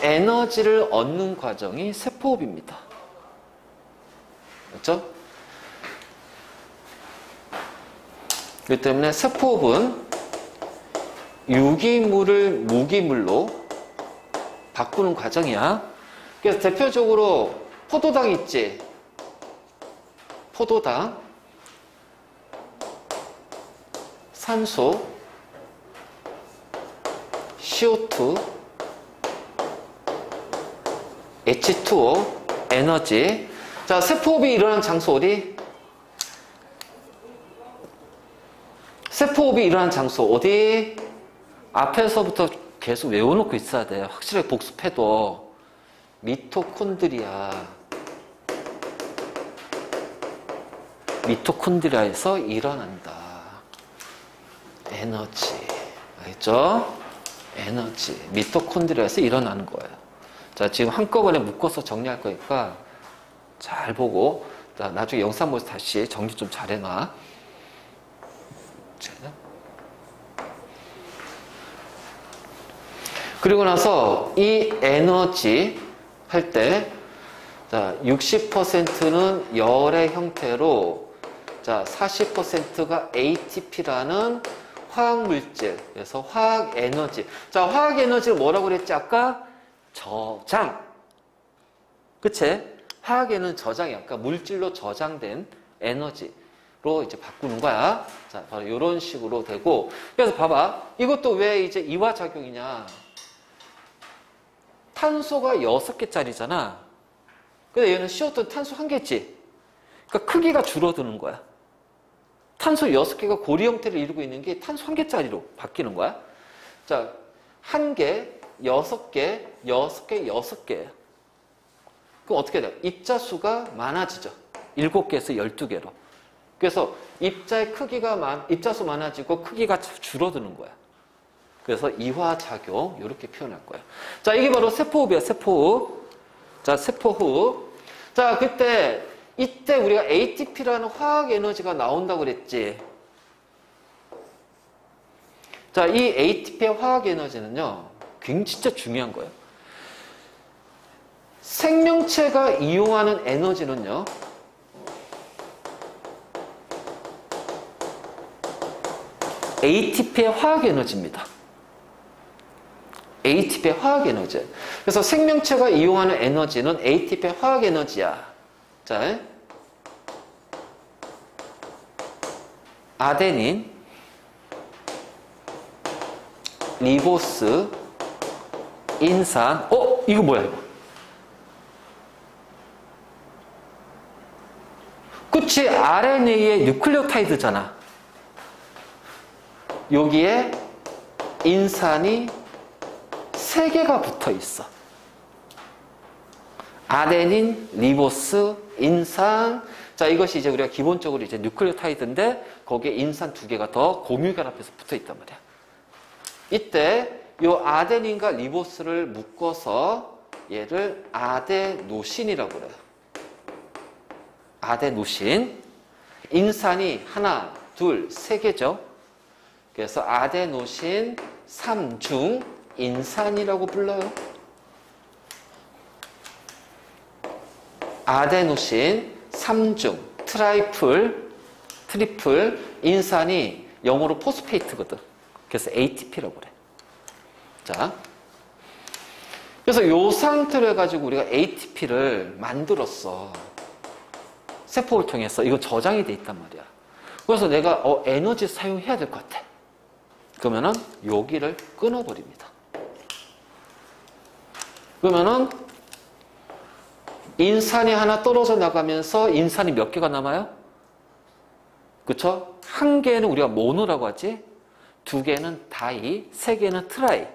에너지를 얻는 과정이 세포흡입니다. 그렇죠? 그렇기 때문에 세포흡은 유기물을 무기물로 바꾸는 과정이야. 그래서 대표적으로 포도당 있지? 포도당, 산소, CO2, H2O, 에너지. 자, 세포흡이 일어나는 장소 어디? 세포흡이 일어나는 장소 어디? 앞에서부터 계속 외워놓고 있어야 돼. 확실하게 복습해도. 미토콘드리아. 미토콘드리아에서 일어난다. 에너지. 알겠죠? 에너지. 미토콘드리아에서 일어나는 거예요. 자, 지금 한꺼번에 묶어서 정리할 거니까 잘 보고, 자, 나중에 영상 보면서 다시 정리 좀 잘 해놔. 그리고 나서 이 에너지 할 때, 자, 60%는 열의 형태로, 자, 40%가 ATP라는 화학물질. 그래서 화학에너지. 자, 화학에너지를 뭐라고 그랬지, 아까? 저장. 그치? 화학에는 저장이 아까 물질로 저장된 에너지로 이제 바꾸는 거야. 자, 바로 이런 식으로 되고. 그래서 봐봐. 이것도 왜 이제 이화작용이냐. 탄소가 6개짜리잖아. 근데 얘는 CO2 탄소 1개지. 그러니까 크기가 줄어드는 거야. 탄소 6개가 고리 형태를 이루고 있는 게 탄소 1개짜리로 바뀌는 거야. 자, 1개, 6개, 6개, 6개. 그럼 어떻게 돼요? 입자수가 많아지죠. 7개에서 12개로. 그래서 입자수 많아지고 크기가 줄어드는 거야. 그래서 이화작용 이렇게 표현할 거예요. 자, 이게 바로 세포호흡이야. 세포호흡. 자, 세포호흡. 자, 이때 우리가 ATP라는 화학 에너지가 나온다고 그랬지. 자, 이 ATP의 화학 에너지는요, 굉장히 진짜 중요한 거예요. 생명체가 이용하는 에너지는요, ATP의 화학 에너지입니다. ATP의 화학 에너지. 그래서 생명체가 이용하는 에너지는 ATP의 화학 에너지야. 자, 아데닌, 리보스, 인산. 이거 뭐야 이거? 그치, RNA의 뉴클레오타이드잖아. 여기에 인산이 3개가 붙어 있어. 아데닌, 리보스, 인산. 자, 이것이 이제 우리가 기본적으로 이제 뉴클레오타이드인데 거기에 인산 2개가 더 공유결합해서 붙어 있단 말이야. 이때 요 아데닌과 리보스를 묶어서 얘를 아데노신이라고 그래요. 아데노신. 인산이 하나, 둘, 3개죠. 그래서 아데노신 3중 인산이라고 불러요. 아데노신 3중 트리플 인산이 영어로 포스페이트거든. 그래서 ATP라고 그래. 자, 그래서 요 상태로 해가지고 우리가 ATP를 만들었어. 세포를 통해서. 이거 저장이 돼 있단 말이야. 그래서 내가 에너지 사용해야 될 것 같아. 그러면은 여기를 끊어버립니다. 그러면은 인산이 하나 떨어져 나가면서 인산이 몇 개가 남아요? 그쵸? 1개는 우리가 모노라고 하지, 2개는 다이, 3개는 트라이.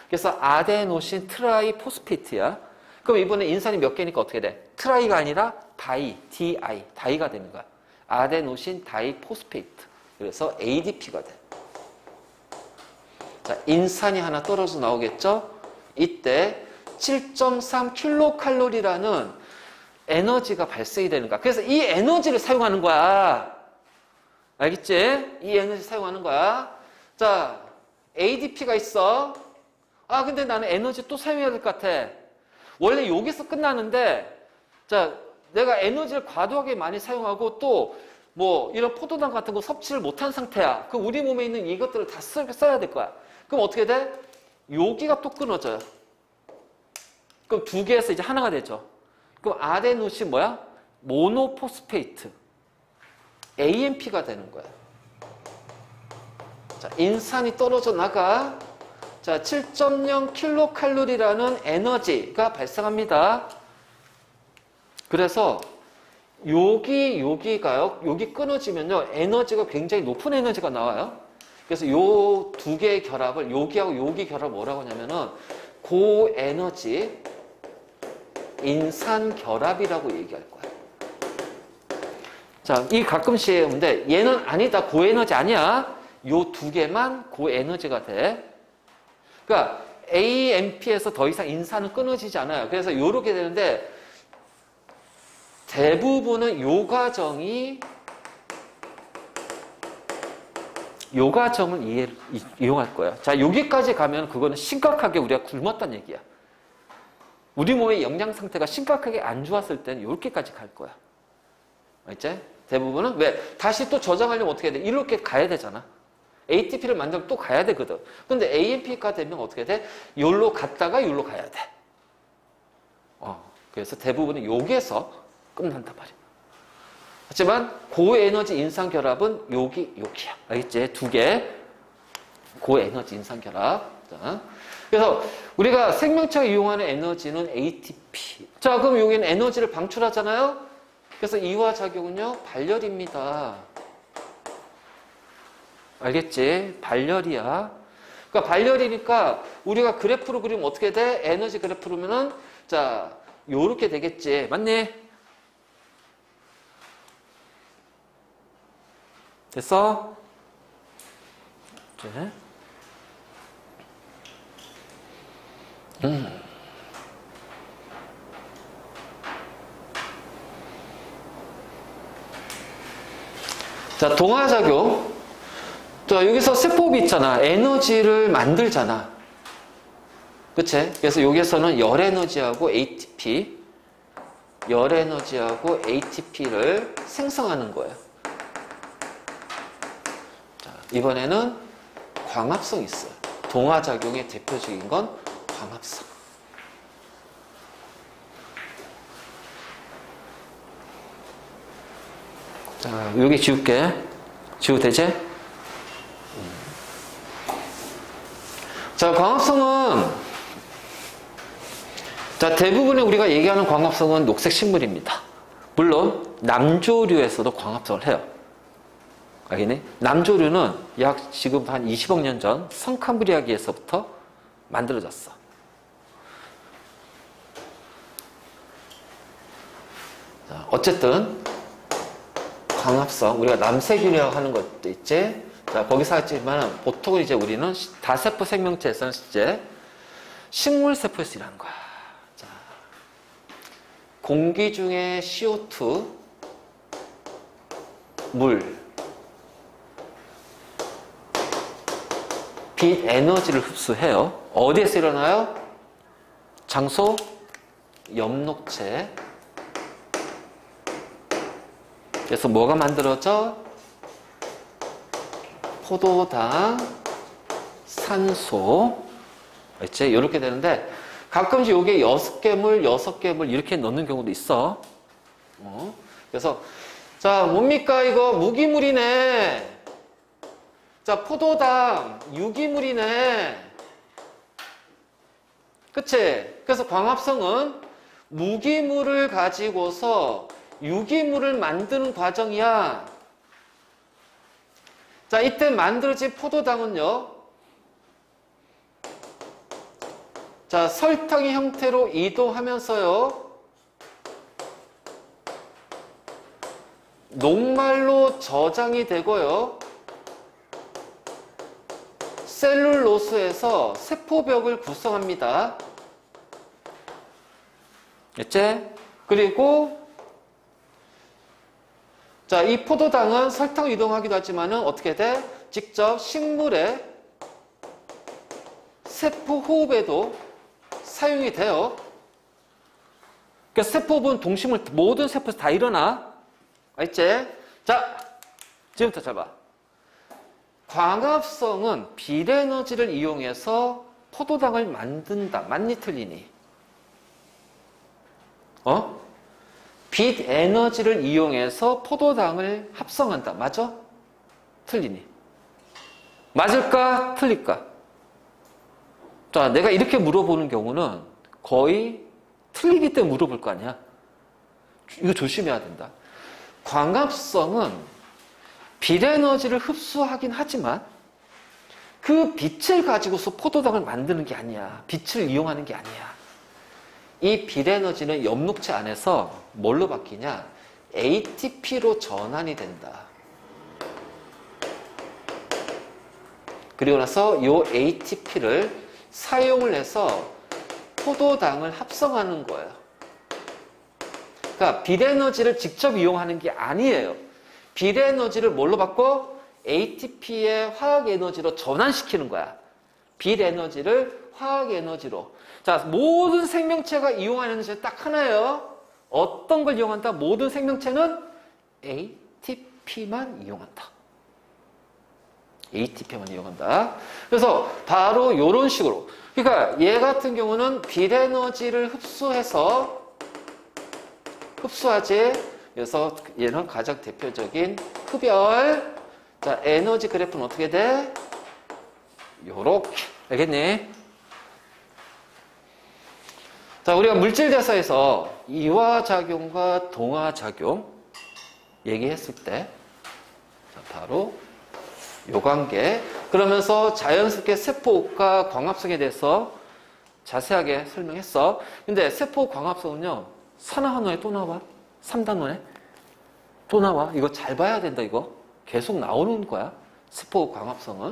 그래서 아데노신 트라이 포스페이트야. 그럼 이번에 인산이 몇 개니까 어떻게 돼? 트라이가 아니라 다이, DI, 다이가 되는 거야. 아데노신 다이 포스페이트. 그래서 ADP가 돼. 자, 인산이 하나 떨어져 나오겠죠? 이때 7.3 킬로칼로리라는 에너지가 발생이 되는 거야. 그래서 이 에너지를 사용하는 거야. 알겠지? 이 에너지 사용하는 거야. 자, ADP가 있어. 근데 나는 에너지 또 사용해야 될 것 같아. 원래 여기서 끝나는데, 자, 내가 에너지를 과도하게 많이 사용하고 또 뭐 이런 포도당 같은 거 섭취를 못한 상태야. 그럼 우리 몸에 있는 이것들을 다 써야 될 거야. 그럼 어떻게 돼? 여기가 또 끊어져요. 그럼 2개에서 이제 하나가 되죠. 그럼 아데노신 뭐야? 모노포스페이트. AMP가 되는 거야. 자, 인산이 떨어져 나가. 자, 7.0 킬로칼로리라는 에너지가 발생합니다. 그래서 여기가요. 여기 끊어지면요. 에너지가 굉장히 높은 에너지가 나와요. 그래서 요 2개의 결합을, 여기하고 여기 결합을 뭐라고 하냐면은 고에너지 인산 결합이라고 얘기할 거야. 자, 이 가끔씩 근데 얘는 아니다. 고에너지 아니야. 요 2개만 고에너지가 돼. 그러니까 AMP에서 더 이상 인산은 끊어지지 않아요. 그래서 요렇게 되는데 대부분은 요 과정을 이용할 거야. 자, 여기까지 가면 그거는 심각하게 우리가 굶었단 얘기야. 우리 몸의 영양 상태가 심각하게 안 좋았을 때는 이렇게까지 갈 거야. 알지? 대부분은 왜? 다시 또 저장하려면 어떻게 돼? 이렇게 가야 되잖아. ATP를 만들면 또 가야 되거든. 근데 AMP가 되면 어떻게 돼? 여기로 갔다가 여기로 가야 돼. 그래서 대부분은 여기에서 끝난단 말이야. 하지만 고에너지 인산 결합은 여기야. 알겠지? 2개. 고에너지 인산 결합. 자, 그래서 우리가 생명체가 이용하는 에너지는 ATP. 자, 그럼 여기는 에너지를 방출하잖아요? 그래서 이화작용은요, 발열입니다. 알겠지? 발열이야. 그러니까 발열이니까 우리가 그래프로 그리면 어떻게 돼? 에너지 그래프로면은 자, 요렇게 되겠지. 맞니? 됐어? 이제. 자, 동화작용. 자, 여기서 세포흡이 있잖아. 에너지를 만들잖아. 그치? 그래서 여기서는 열에너지하고 ATP, 열에너지하고 ATP를 생성하는 거예요. 자, 이번에는 광합성이 있어요. 동화작용의 대표적인 건 광합성. 자, 여기 지울게. 지워도 되지? 자, 광합성은, 자, 대부분의 우리가 얘기하는 광합성은 녹색 식물입니다. 물론, 남조류에서도 광합성을 해요. 알겠니? 남조류는 약 지금 한 20억 년 전 성캄브리아기에서부터 만들어졌어. 자, 어쨌든, 광합성, 우리가 남세균이라고 하는 것도 있지. 자, 거기서 하지만 보통은 이제 우리는 다세포 생명체에서는 이제 식물세포에서 일하는 거야. 자, 공기 중에 CO2, 물, 빛 에너지를 흡수해요. 어디에서 일어나요? 장소, 엽록체. 그래서 뭐가 만들어져? 포도당, 산소. 있지? 이렇게 되는데 가끔씩 여기에 6개물, 6개물 이렇게 넣는 경우도 있어. 그래서 자, 뭡니까 이거? 무기물이네. 자, 포도당, 유기물이네. 그치? 그래서 광합성은 무기물을 가지고서 유기물을 만드는 과정이야. 자, 이때 만들어진 포도당은요. 자, 설탕의 형태로 이동하면서요. 녹말로 저장이 되고요. 셀룰로스에서 세포벽을 구성합니다. 됐지? 그리고 자, 이 포도당은 설탕 이동하기도 하지만은 어떻게 돼? 직접 식물의 세포 호흡에도 사용이 돼요. 그러니까 세포분 동식물 모든 세포에서 다 일어나. 알지? 자, 지금부터 잘 봐. 광합성은 빛에너지를 이용해서 포도당을 만든다. 맞니 틀리니? 빛 에너지를 이용해서 포도당을 합성한다. 맞아? 틀리니? 맞을까? 틀릴까? 자, 내가 이렇게 물어보는 경우는 거의 틀리기 때문에 물어볼 거 아니야? 이거 조심해야 된다. 광합성은 빛 에너지를 흡수하긴 하지만 그 빛을 가지고서 포도당을 만드는 게 아니야. 빛을 이용하는 게 아니야. 이 빛 에너지는 엽록체 안에서 뭘로 바뀌냐? ATP로 전환이 된다. 그리고 나서 이 ATP를 사용을 해서 포도당을 합성하는 거예요. 그러니까 빛 에너지를 직접 이용하는 게 아니에요. 빛 에너지를 뭘로 바꿔? ATP의 화학 에너지로 전환시키는 거야. 빛 에너지를 화학 에너지로. 자, 모든 생명체가 이용하는 에너지 딱 하나예요. 어떤 걸 이용한다? 모든 생명체는 ATP만 이용한다. ATP만 이용한다. 그래서 바로 이런 식으로. 그러니까 얘 같은 경우는 빛 에너지를 흡수하지. 그래서 얘는 가장 대표적인 흡열. 자, 에너지 그래프는 어떻게 돼? 요렇게. 알겠니? 자, 우리가 물질대사에서 이화작용과 동화작용 얘기했을 때, 자, 바로 요 관계. 그러면서 자연스럽게 세포과 광합성에 대해서 자세하게 설명했어. 근데 세포 광합성은요, 산화한원에 또 나와. 3단원에 또 나와. 이거 잘 봐야 된다, 이거. 계속 나오는 거야. 세포 광합성은.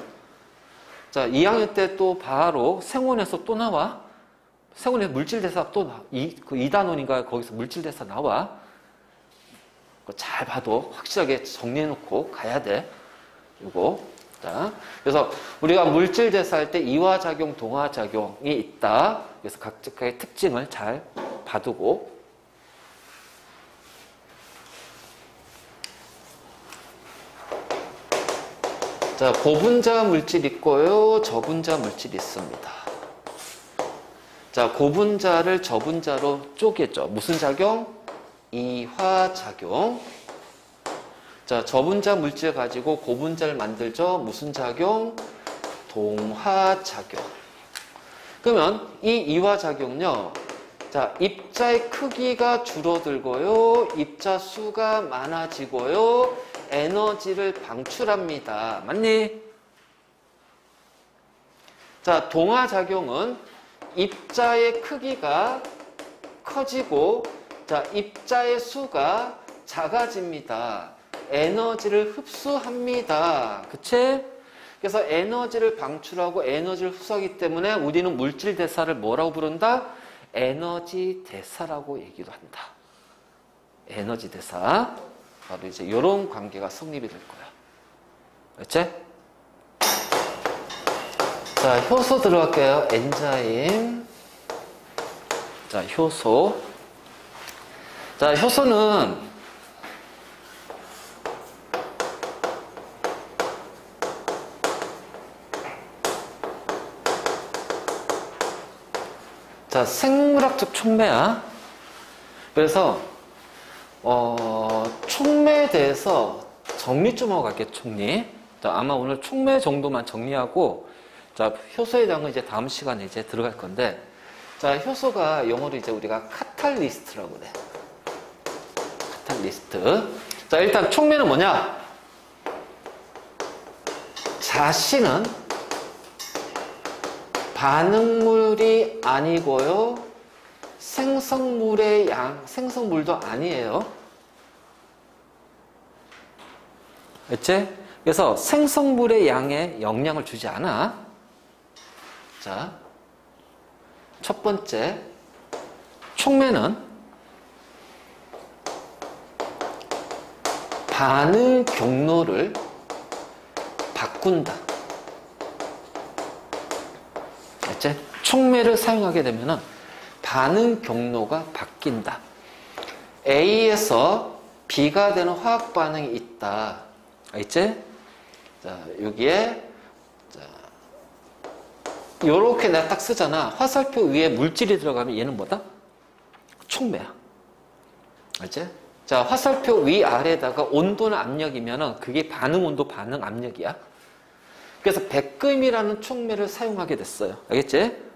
자, 2학년 때 또 바로 생원에서 또 나와. 생원에서 물질대사 또 나. 그 2단원인가 거기서 물질대사 나와. 잘 봐도 확실하게 정리해놓고 가야 돼. 이거. 자, 그래서 우리가 물질 대사할 때 이화작용, 동화작용이 있다. 그래서 각각의 특징을 잘 봐두고. 자, 고분자 물질 있고요. 저분자 물질 있습니다. 자, 고분자를 저분자로 쪼개죠. 무슨 작용? 이화작용. 자, 저분자 물질 가지고 고분자를 만들죠. 무슨 작용? 동화작용. 그러면 이 이화작용요. 자, 입자의 크기가 줄어들고요. 입자 수가 많아지고요. 에너지를 방출합니다. 맞니? 자, 동화작용은 입자의 크기가 커지고, 자, 입자의 수가 작아집니다. 에너지를 흡수합니다. 그치? 그래서 에너지를 방출하고 에너지를 흡수하기 때문에 우리는 물질 대사를 뭐라고 부른다? 에너지 대사라고 얘기도 한다. 에너지 대사. 바로 이제 이런 관계가 성립이 될 거야. 그치? 자, 효소 들어갈게요. 엔자임. 자, 효소. 자, 효소는 자, 생물학적 촉매야. 그래서 촉매에 대해서 정리 좀 하고 갈게요. 정리. 자, 아마 오늘 촉매 정도만 정리하고, 자, 효소에 대한 건 이제 다음 시간에 이제 들어갈 건데, 자, 효소가 영어로 이제 우리가 카탈리스트라고 그래. 카탈리스트. 자, 일단 촉매는 뭐냐? 자신은 반응물이 아니고요. 생성물도 아니에요. 그치? 그래서 생성물의 양에 영향을 주지 않아. 자, 첫 번째, 촉매는 반응 경로를 바꾼다. 그치? 촉매를 사용하게 되면은 반응 경로가 바뀐다. A에서 B가 되는 화학 반응이 있다. 알겠지? 자, 여기에, 자, 요렇게 내가 딱 쓰잖아. 화살표 위에 물질이 들어가면 얘는 뭐다? 촉매야. 알지? 자, 화살표 위아래에다가 온도나 압력이면은 그게 반응 온도, 반응 압력이야. 그래서 백금이라는 촉매를 사용하게 됐어요. 알겠지?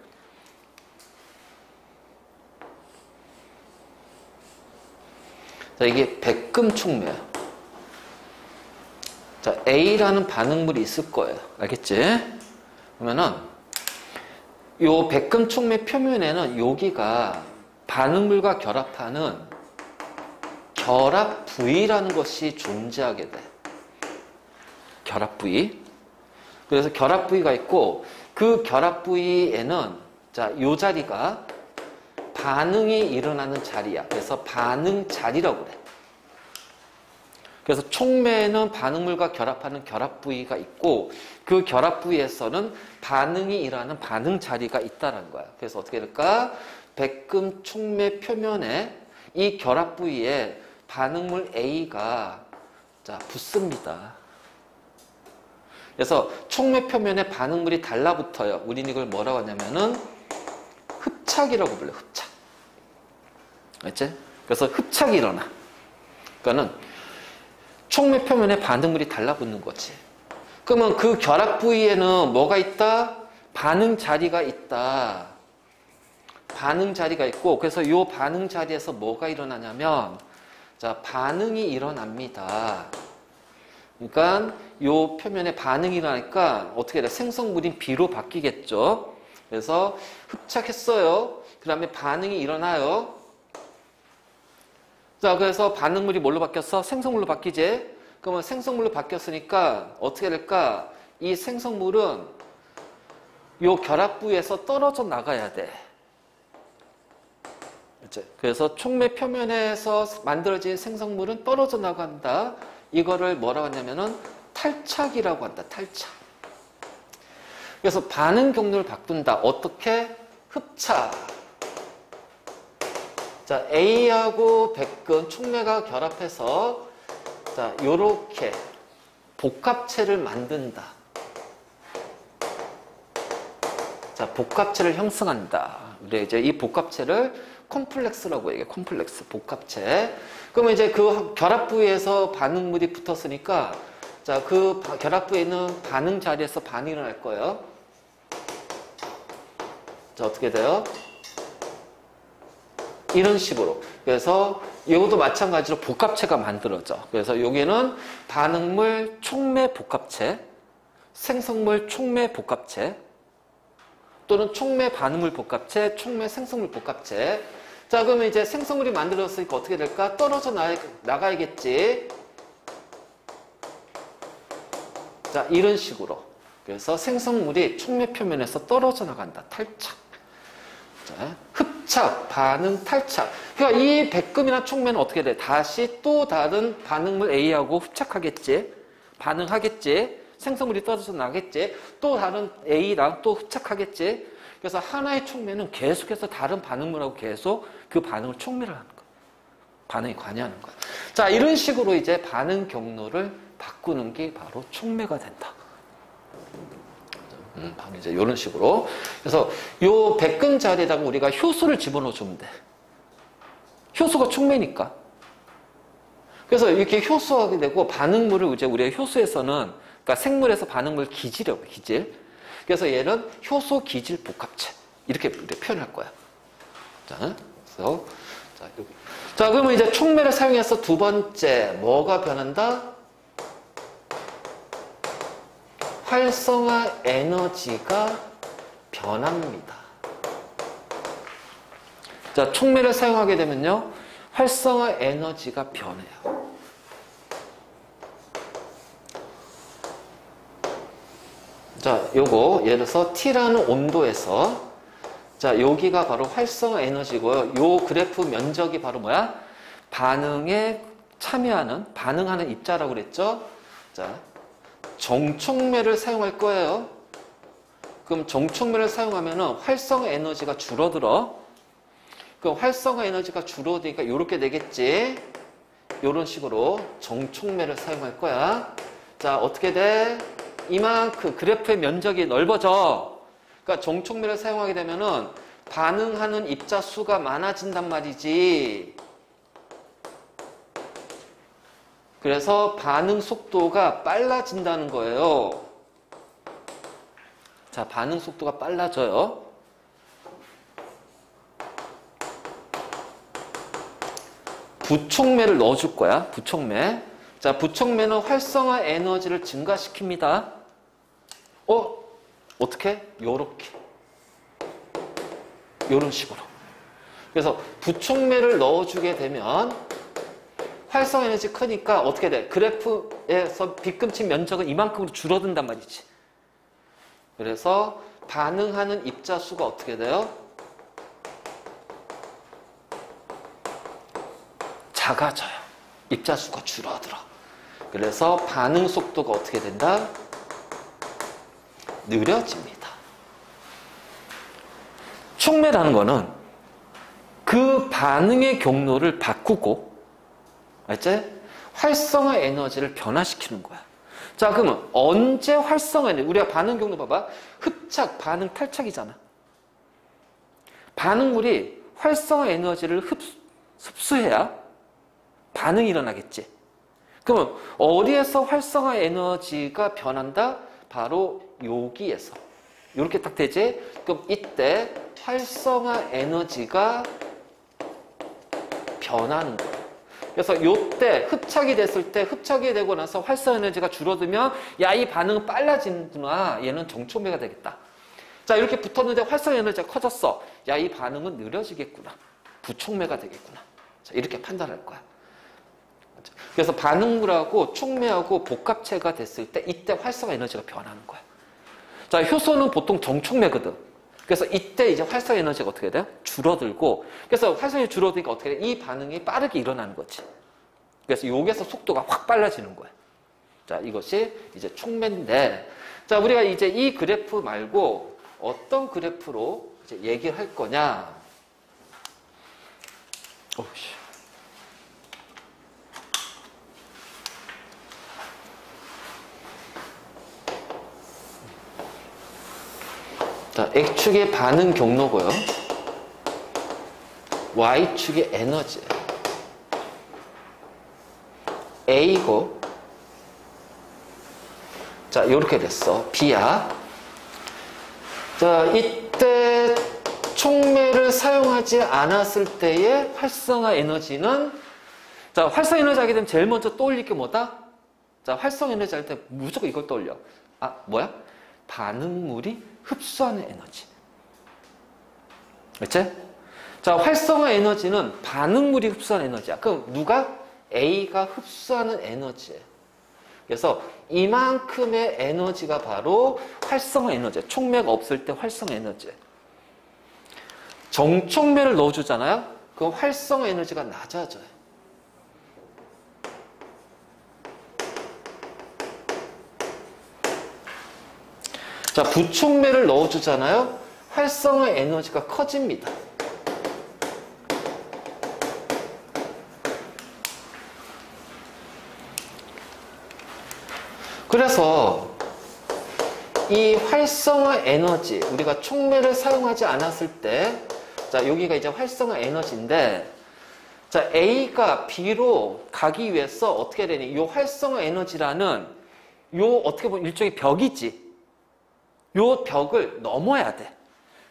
자, 이게 백금 촉매야. 자, A라는 반응물이 있을 거예요. 알겠지? 그러면은 요 백금 촉매 표면에는 여기가 반응물과 결합하는 결합 부위라는 것이 존재하게 돼. 결합 부위. 그래서 결합 부위가 있고 그 결합 부위에는 자, 요 자리가 반응이 일어나는 자리야. 그래서 반응 자리라고 그래. 그래서 촉매에는 반응물과 결합하는 결합 부위가 있고 그 결합 부위에서는 반응이 일어나는 반응 자리가 있다는 거야. 그래서 어떻게 될까? 백금 촉매 표면에 이 결합 부위에 반응물 A가 자, 붙습니다. 그래서 촉매 표면에 반응물이 달라붙어요. 우리는 이걸 뭐라고 하냐면은 흡착이라고 불러요. 흡착. 알지? 그래서 흡착이 일어나. 그러니까는 촉매 표면에 반응물이 달라붙는 거지. 그러면 그 결합 부위에는 뭐가 있다? 반응 자리가 있다. 반응 자리가 있고, 그래서 이 반응 자리에서 뭐가 일어나냐면, 자, 반응이 일어납니다. 그러니까 요 표면에 반응이 일어나니까 어떻게 돼? 생성물인 B로 바뀌겠죠. 그래서 흡착했어요. 그 다음에 반응이 일어나요. 자, 그래서 반응물이 뭘로 바뀌었어? 생성물로 바뀌지? 그러면 생성물로 바뀌었으니까 어떻게 될까? 이 생성물은 요 결합 부위에서 떨어져 나가야 돼. 그래서 촉매 표면에서 만들어진 생성물은 떨어져 나간다. 이거를 뭐라고 하냐면은 탈착이라고 한다. 탈착. 그래서 반응 경로를 바꾼다. 어떻게? 흡착. 자, A하고 백근 촉매가 결합해서 자, 요렇게 복합체를 만든다. 자, 복합체를 형성한다. 우리 이제 이 복합체를 콤플렉스라고 얘기해. 콤플렉스, 복합체. 그러면 이제 그 결합 부위에서 반응물이 붙었으니까 자, 그 결합 부위에 있는 반응 자리에서 반응이 일어날 거예요. 자, 어떻게 돼요? 이런 식으로. 그래서 이것도 마찬가지로 복합체가 만들어져. 그래서 여기는 반응물 촉매 복합체, 생성물 촉매 복합체, 또는 촉매 반응물 복합체, 촉매 생성물 복합체. 자, 그러면 이제 생성물이 만들어졌으니까 어떻게 될까? 떨어져 나가야겠지. 자, 이런 식으로. 그래서 생성물이 촉매 표면에서 떨어져 나간다. 탈착. 자, 흡착, 반응, 탈착. 그러니까 이 백금이나 촉매는 어떻게 돼? 다시 또 다른 반응물 A하고 흡착하겠지. 반응하겠지. 생성물이 떨어져 나겠지. 또 다른 A랑 또 흡착하겠지. 그래서 하나의 촉매는 계속해서 다른 반응물하고 계속 그 반응을 촉매를 하는 거야. 반응에 관여하는 거야. 자, 이런 식으로 이제 반응 경로를 바꾸는 게 바로 촉매가 된다. 바로 이제 이런 식으로. 그래서 요 백근 자리에다가 우리가 효소를 집어넣어 주면 돼. 효소가 촉매니까. 그래서 이렇게 효소하게 되고 반응물을 이제 우리가 효소에서는 그러니까 생물에서 반응물 기질이라고 기질. 그래서 얘는 효소 기질 복합체 이렇게 표현할 거야. 자, 그래서 자, 여기. 자, 그러면 이제 촉매를 사용해서 두 번째 뭐가 변한다? 활성화 에너지가 변합니다. 자, 촉매를 사용하게 되면요, 활성화 에너지가 변해요. 자, 요거 예를 들어서 T라는 온도에서 자, 여기가 바로 활성화 에너지고요. 요 그래프 면적이 바로 뭐야? 반응에 참여하는, 반응하는 입자라고 그랬죠? 자, 정촉매를 사용할 거예요. 그럼 정촉매를 사용하면은 활성화 에너지가 줄어들어. 그럼 활성화 에너지가 줄어드니까 이렇게 되겠지. 이런 식으로 정촉매를 사용할 거야. 자, 어떻게 돼? 이만큼 그래프의 면적이 넓어져. 그러니까 정촉매를 사용하게 되면은 반응하는 입자 수가 많아진단 말이지. 그래서 반응 속도가 빨라진다는 거예요. 자, 반응 속도가 빨라져요. 부촉매를 넣어줄 거야. 부촉매. 자, 부촉매는 활성화 에너지를 증가시킵니다. 어떻게? 요렇게. 요런 식으로. 그래서 부촉매를 넣어주게 되면 활성화 에너지 크니까 어떻게 돼? 그래프에서 빗금친 면적은 이만큼으로 줄어든단 말이지. 그래서 반응하는 입자 수가 어떻게 돼요? 작아져요. 입자 수가 줄어들어. 그래서 반응 속도가 어떻게 된다? 느려집니다. 촉매라는 거는 그 반응의 경로를 바꾸고, 알지? 활성화 에너지를 변화시키는 거야. 자, 그러면 언제 활성화 에너지? 우리가 반응 경로 봐봐. 흡착, 반응, 탈착이잖아. 반응물이 활성화 에너지를 흡수해야 반응이 일어나겠지. 그러면 어디에서 활성화 에너지가 변한다? 바로 여기에서. 이렇게 딱 되지? 그럼 이때 활성화 에너지가 변하는 거예요. 그래서 요때 흡착이 됐을 때 흡착이 되고 나서 활성 에너지가 줄어들면 야, 이 반응은 빨라지는구나. 얘는 정촉매가 되겠다. 자, 이렇게 붙었는데 활성 에너지가 커졌어. 야, 이 반응은 느려지겠구나. 부촉매가 되겠구나. 자, 이렇게 판단할 거야. 그래서 반응물하고 촉매하고 복합체가 됐을 때 이때 활성 에너지가 변하는 거야. 자, 효소는 보통 정촉매거든. 그래서 이때 이제 활성 에너지가 어떻게 돼요? 줄어들고, 그래서 활성이 줄어드니까 어떻게 돼? 이 반응이 빠르게 일어나는 거지. 그래서 여기서 속도가 확 빨라지는 거야. 자, 이것이 이제 촉매인데, 자, 우리가 이제 이 그래프 말고 어떤 그래프로 이제 얘기를 할 거냐? 오우씨. 자, X축의 반응 경로고요. Y축의 에너지. A고. 자, 요렇게 됐어. B야. 자, 이때 촉매를 사용하지 않았을 때의 활성화 에너지는, 자, 활성 에너지 하게 되면 제일 먼저 떠올릴 게 뭐다? 자, 활성 에너지 할 때 무조건 이걸 떠올려. 아, 뭐야? 반응물이 흡수하는 에너지. 그렇지? 자, 활성화 에너지는 반응물이 흡수하는 에너지야. 그럼 누가? A가 흡수하는 에너지예요. 그래서 이만큼의 에너지가 바로 활성화 에너지예요. 촉매가 없을 때 활성화 에너지예요. 정촉매를 넣어주잖아요. 그럼 활성화 에너지가 낮아져요. 자, 부촉매를 넣어주잖아요. 활성화 에너지가 커집니다. 그래서 이 활성화 에너지, 우리가 촉매를 사용하지 않았을 때, 자, 여기가 이제 활성화 에너지인데, 자, A가 B로 가기 위해서 어떻게 되니? 이 활성화 에너지라는 요 어떻게 보면 일종의 벽이지. 요 벽을 넘어야 돼.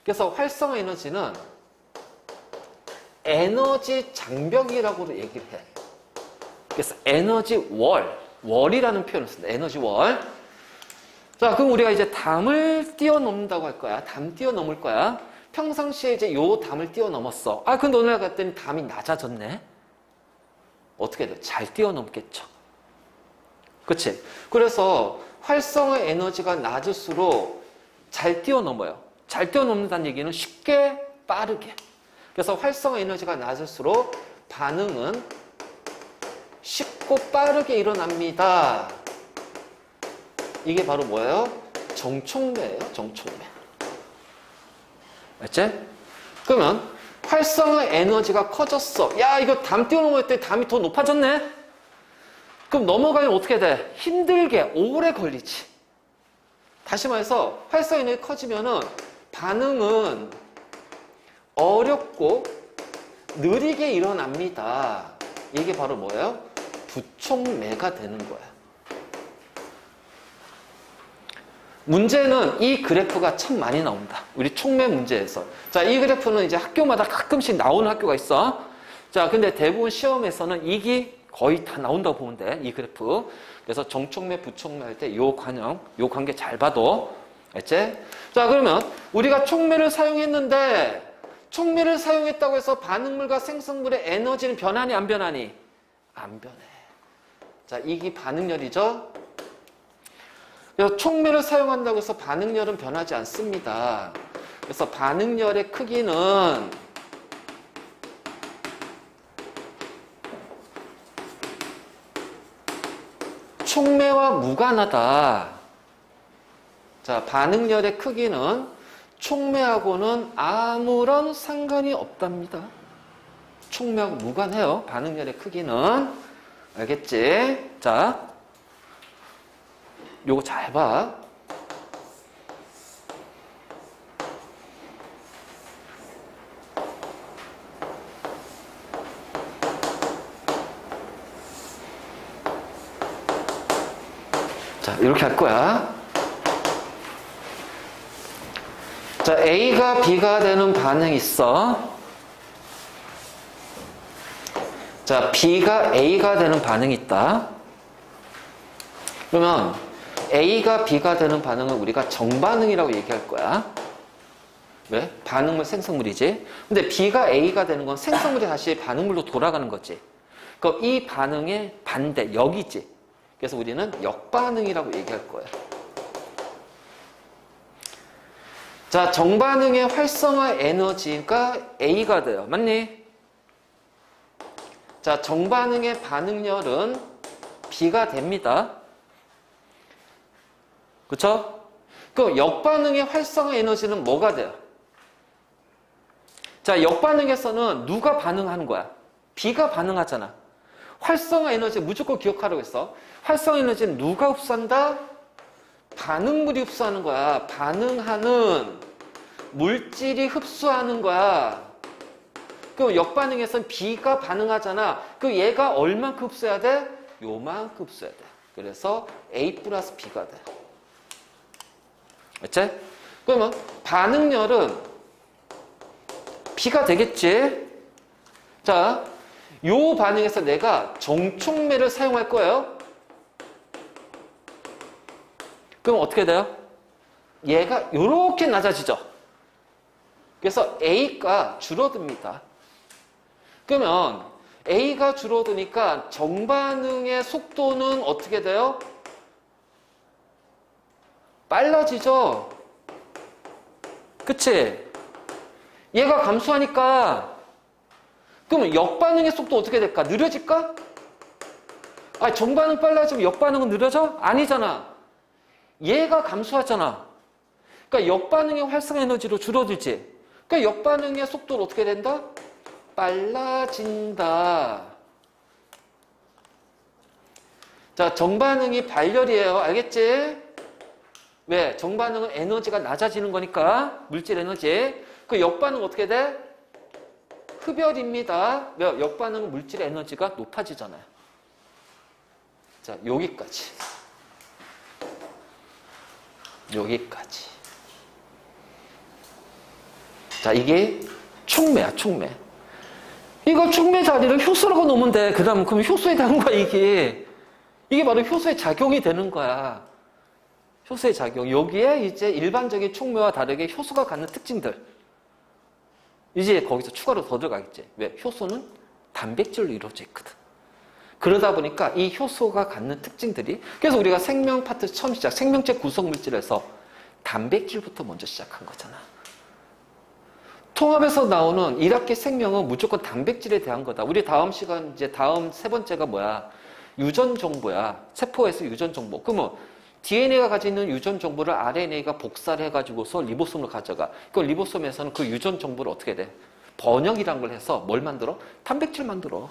그래서 활성화 에너지는 에너지 장벽이라고 얘기를 해. 그래서 에너지 월이라는 표현을 쓴다. 에너지 월. 자, 그럼 우리가 이제 담을 뛰어넘는다고 할 거야. 담 뛰어넘을 거야. 평상시에 이제 요 담을 뛰어넘었어. 아, 근데 오늘 갔더니 담이 낮아졌네. 어떻게 돼? 잘 뛰어넘겠죠. 그치? 그래서 활성화 에너지가 낮을수록 잘 뛰어넘어요. 잘 뛰어넘는다는 얘기는 쉽게 빠르게. 그래서 활성화 에너지가 낮을수록 반응은 쉽고 빠르게 일어납니다. 이게 바로 뭐예요? 정촉매예요. 정촉매. 알지? 그러면 활성화 에너지가 커졌어. 야, 이거 담 뛰어넘을 때 담이 더 높아졌네? 그럼 넘어가면 어떻게 돼? 힘들게 오래 걸리지. 다시 말해서 활성화 에너지 커지면은 반응은 어렵고 느리게 일어납니다. 이게 바로 뭐예요? 부촉매가 되는 거야. 문제는 이 그래프가 참 많이 나온다. 우리 촉매 문제에서. 자, 이 그래프는 이제 학교마다 가끔씩 나오는 학교가 있어. 자, 근데 대부분 시험에서는 이게 거의 다 나온다고 보면 돼. 이 그래프. 그래서 정촉매, 부촉매 할 때 요 관계 잘 봐도. 알지? 자, 그러면 우리가 촉매를 사용했는데 촉매를 사용했다고 해서 반응물과 생성물의 에너지는 변하니 안 변하니? 안 변해. 자, 이게 반응열이죠? 그래서 촉매를 사용한다고 해서 반응열은 변하지 않습니다. 그래서 반응열의 크기는 촉매와 무관하다. 자, 반응열의 크기는 촉매하고는 아무런 상관이 없답니다. 촉매하고 무관해요. 반응열의 크기는. 알겠지? 자, 요거 잘 봐. 자, 이렇게 할 거야. 자, A가 B가 되는 반응이 있어. 자, B가 A가 되는 반응이 있다. 그러면 A가 B가 되는 반응은 우리가 정반응이라고 얘기할 거야. 왜? 반응물 생성물이지. 근데 B가 A가 되는 건 생성물이 다시 반응물로 돌아가는 거지. 그럼 이 반응의 반대, 역이지. 그래서 우리는 역반응이라고 얘기할 거야. 자, 정반응의 활성화 에너지가 A가 돼요. 맞니? 자, 정반응의 반응열은 B가 됩니다. 그쵸? 그럼 역반응의 활성화 에너지는 뭐가 돼요? 자, 역반응에서는 누가 반응하는 거야? B가 반응하잖아. 활성화 에너지 무조건 기억하라고 했어. 활성화 에너지는 누가 흡수한다? 반응물이 흡수하는 거야. 반응하는 물질이 흡수하는 거야. 그럼 역반응에서는 B가 반응하잖아. 그럼 얘가 얼만큼 흡수해야 돼? 요만큼 흡수해야 돼. 그래서 A 플러스 B가 돼. 맞지? 그러면 반응열은 B가 되겠지? 자, 요 반응에서 내가 정촉매를 사용할 거예요. 그럼 어떻게 돼요? 얘가 요렇게 낮아지죠. 그래서 A가 줄어듭니다. 그러면 A가 줄어드니까 정반응의 속도는 어떻게 돼요? 빨라지죠. 그치? 얘가 감소하니까 그러면 역반응의 속도 어떻게 될까? 느려질까? 아, 정반응 빨라지면 역반응은 느려져? 아니잖아. 얘가 감소하잖아. 그러니까 역반응의 활성 에너지로 줄어들지. 그러니까 역반응의 속도는 어떻게 된다? 빨라진다. 자, 정반응이 발열이에요. 알겠지? 왜? 정반응은 에너지가 낮아지는 거니까. 물질 에너지. 그 역반응 어떻게 돼? 흡열입니다. 왜? 역반응은 물질 에너지가 높아지잖아요. 자, 여기까지. 여기까지. 자, 이게 촉매야, 촉매. 이거 촉매 자리를 효소라고 놓으면 돼. 그 다음, 그럼 효소에 대한 거야, 이게. 이게 바로 효소의 작용이 되는 거야. 효소의 작용. 여기에 이제 일반적인 촉매와 다르게 효소가 갖는 특징들. 이제 거기서 추가로 더 들어가겠지. 왜? 효소는 단백질로 이루어져 있거든. 그러다 보니까 이 효소가 갖는 특징들이, 그래서 우리가 생명 파트 처음 시작, 생명체 구성물질에서 단백질부터 먼저 시작한 거잖아. 통합에서 나오는 1학기 생명은 무조건 단백질에 대한 거다. 우리 다음 시간, 이제 다음 세 번째가 뭐야? 유전 정보야. 세포에서 유전 정보. 그러면 DNA가 가지고 있는 유전 정보를 RNA가 복사를 해가지고서 리보솜을 가져가. 그 리보솜에서는 그 유전 정보를 어떻게 돼? 번역이란 걸 해서 뭘 만들어? 단백질 만들어.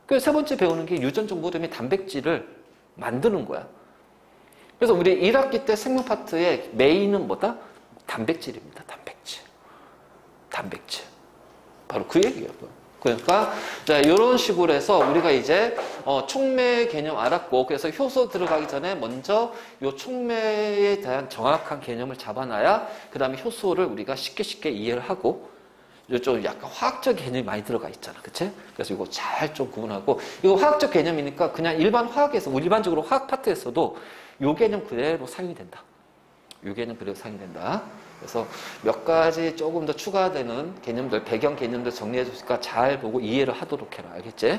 그래서 세 번째 배우는 게 유전 정보점이 단백질을 만드는 거야. 그래서 우리 1학기 때 생명 파트의 메인은 뭐다? 단백질입니다. 단백질. 단백질. 바로 그 얘기예요. 그러니까 자, 이런 식으로 해서 우리가 이제 촉매 개념 알았고, 그래서 효소 들어가기 전에 먼저 이 촉매에 대한 정확한 개념을 잡아놔야 그 다음에 효소를 우리가 쉽게 이해를 하고, 좀 약간 화학적 개념이 많이 들어가 있잖아. 그치? 그래서 이거 잘 좀 구분하고, 이거 화학적 개념이니까 그냥 일반 화학에서, 일반적으로 화학 파트에서도 이 개념 그대로 사용이 된다. 이 개념 그대로 사용이 된다. 그래서 몇 가지 조금 더 추가되는 개념들, 배경 개념들 정리해 줬으니까 잘 보고 이해를 하도록 해라. 알겠지?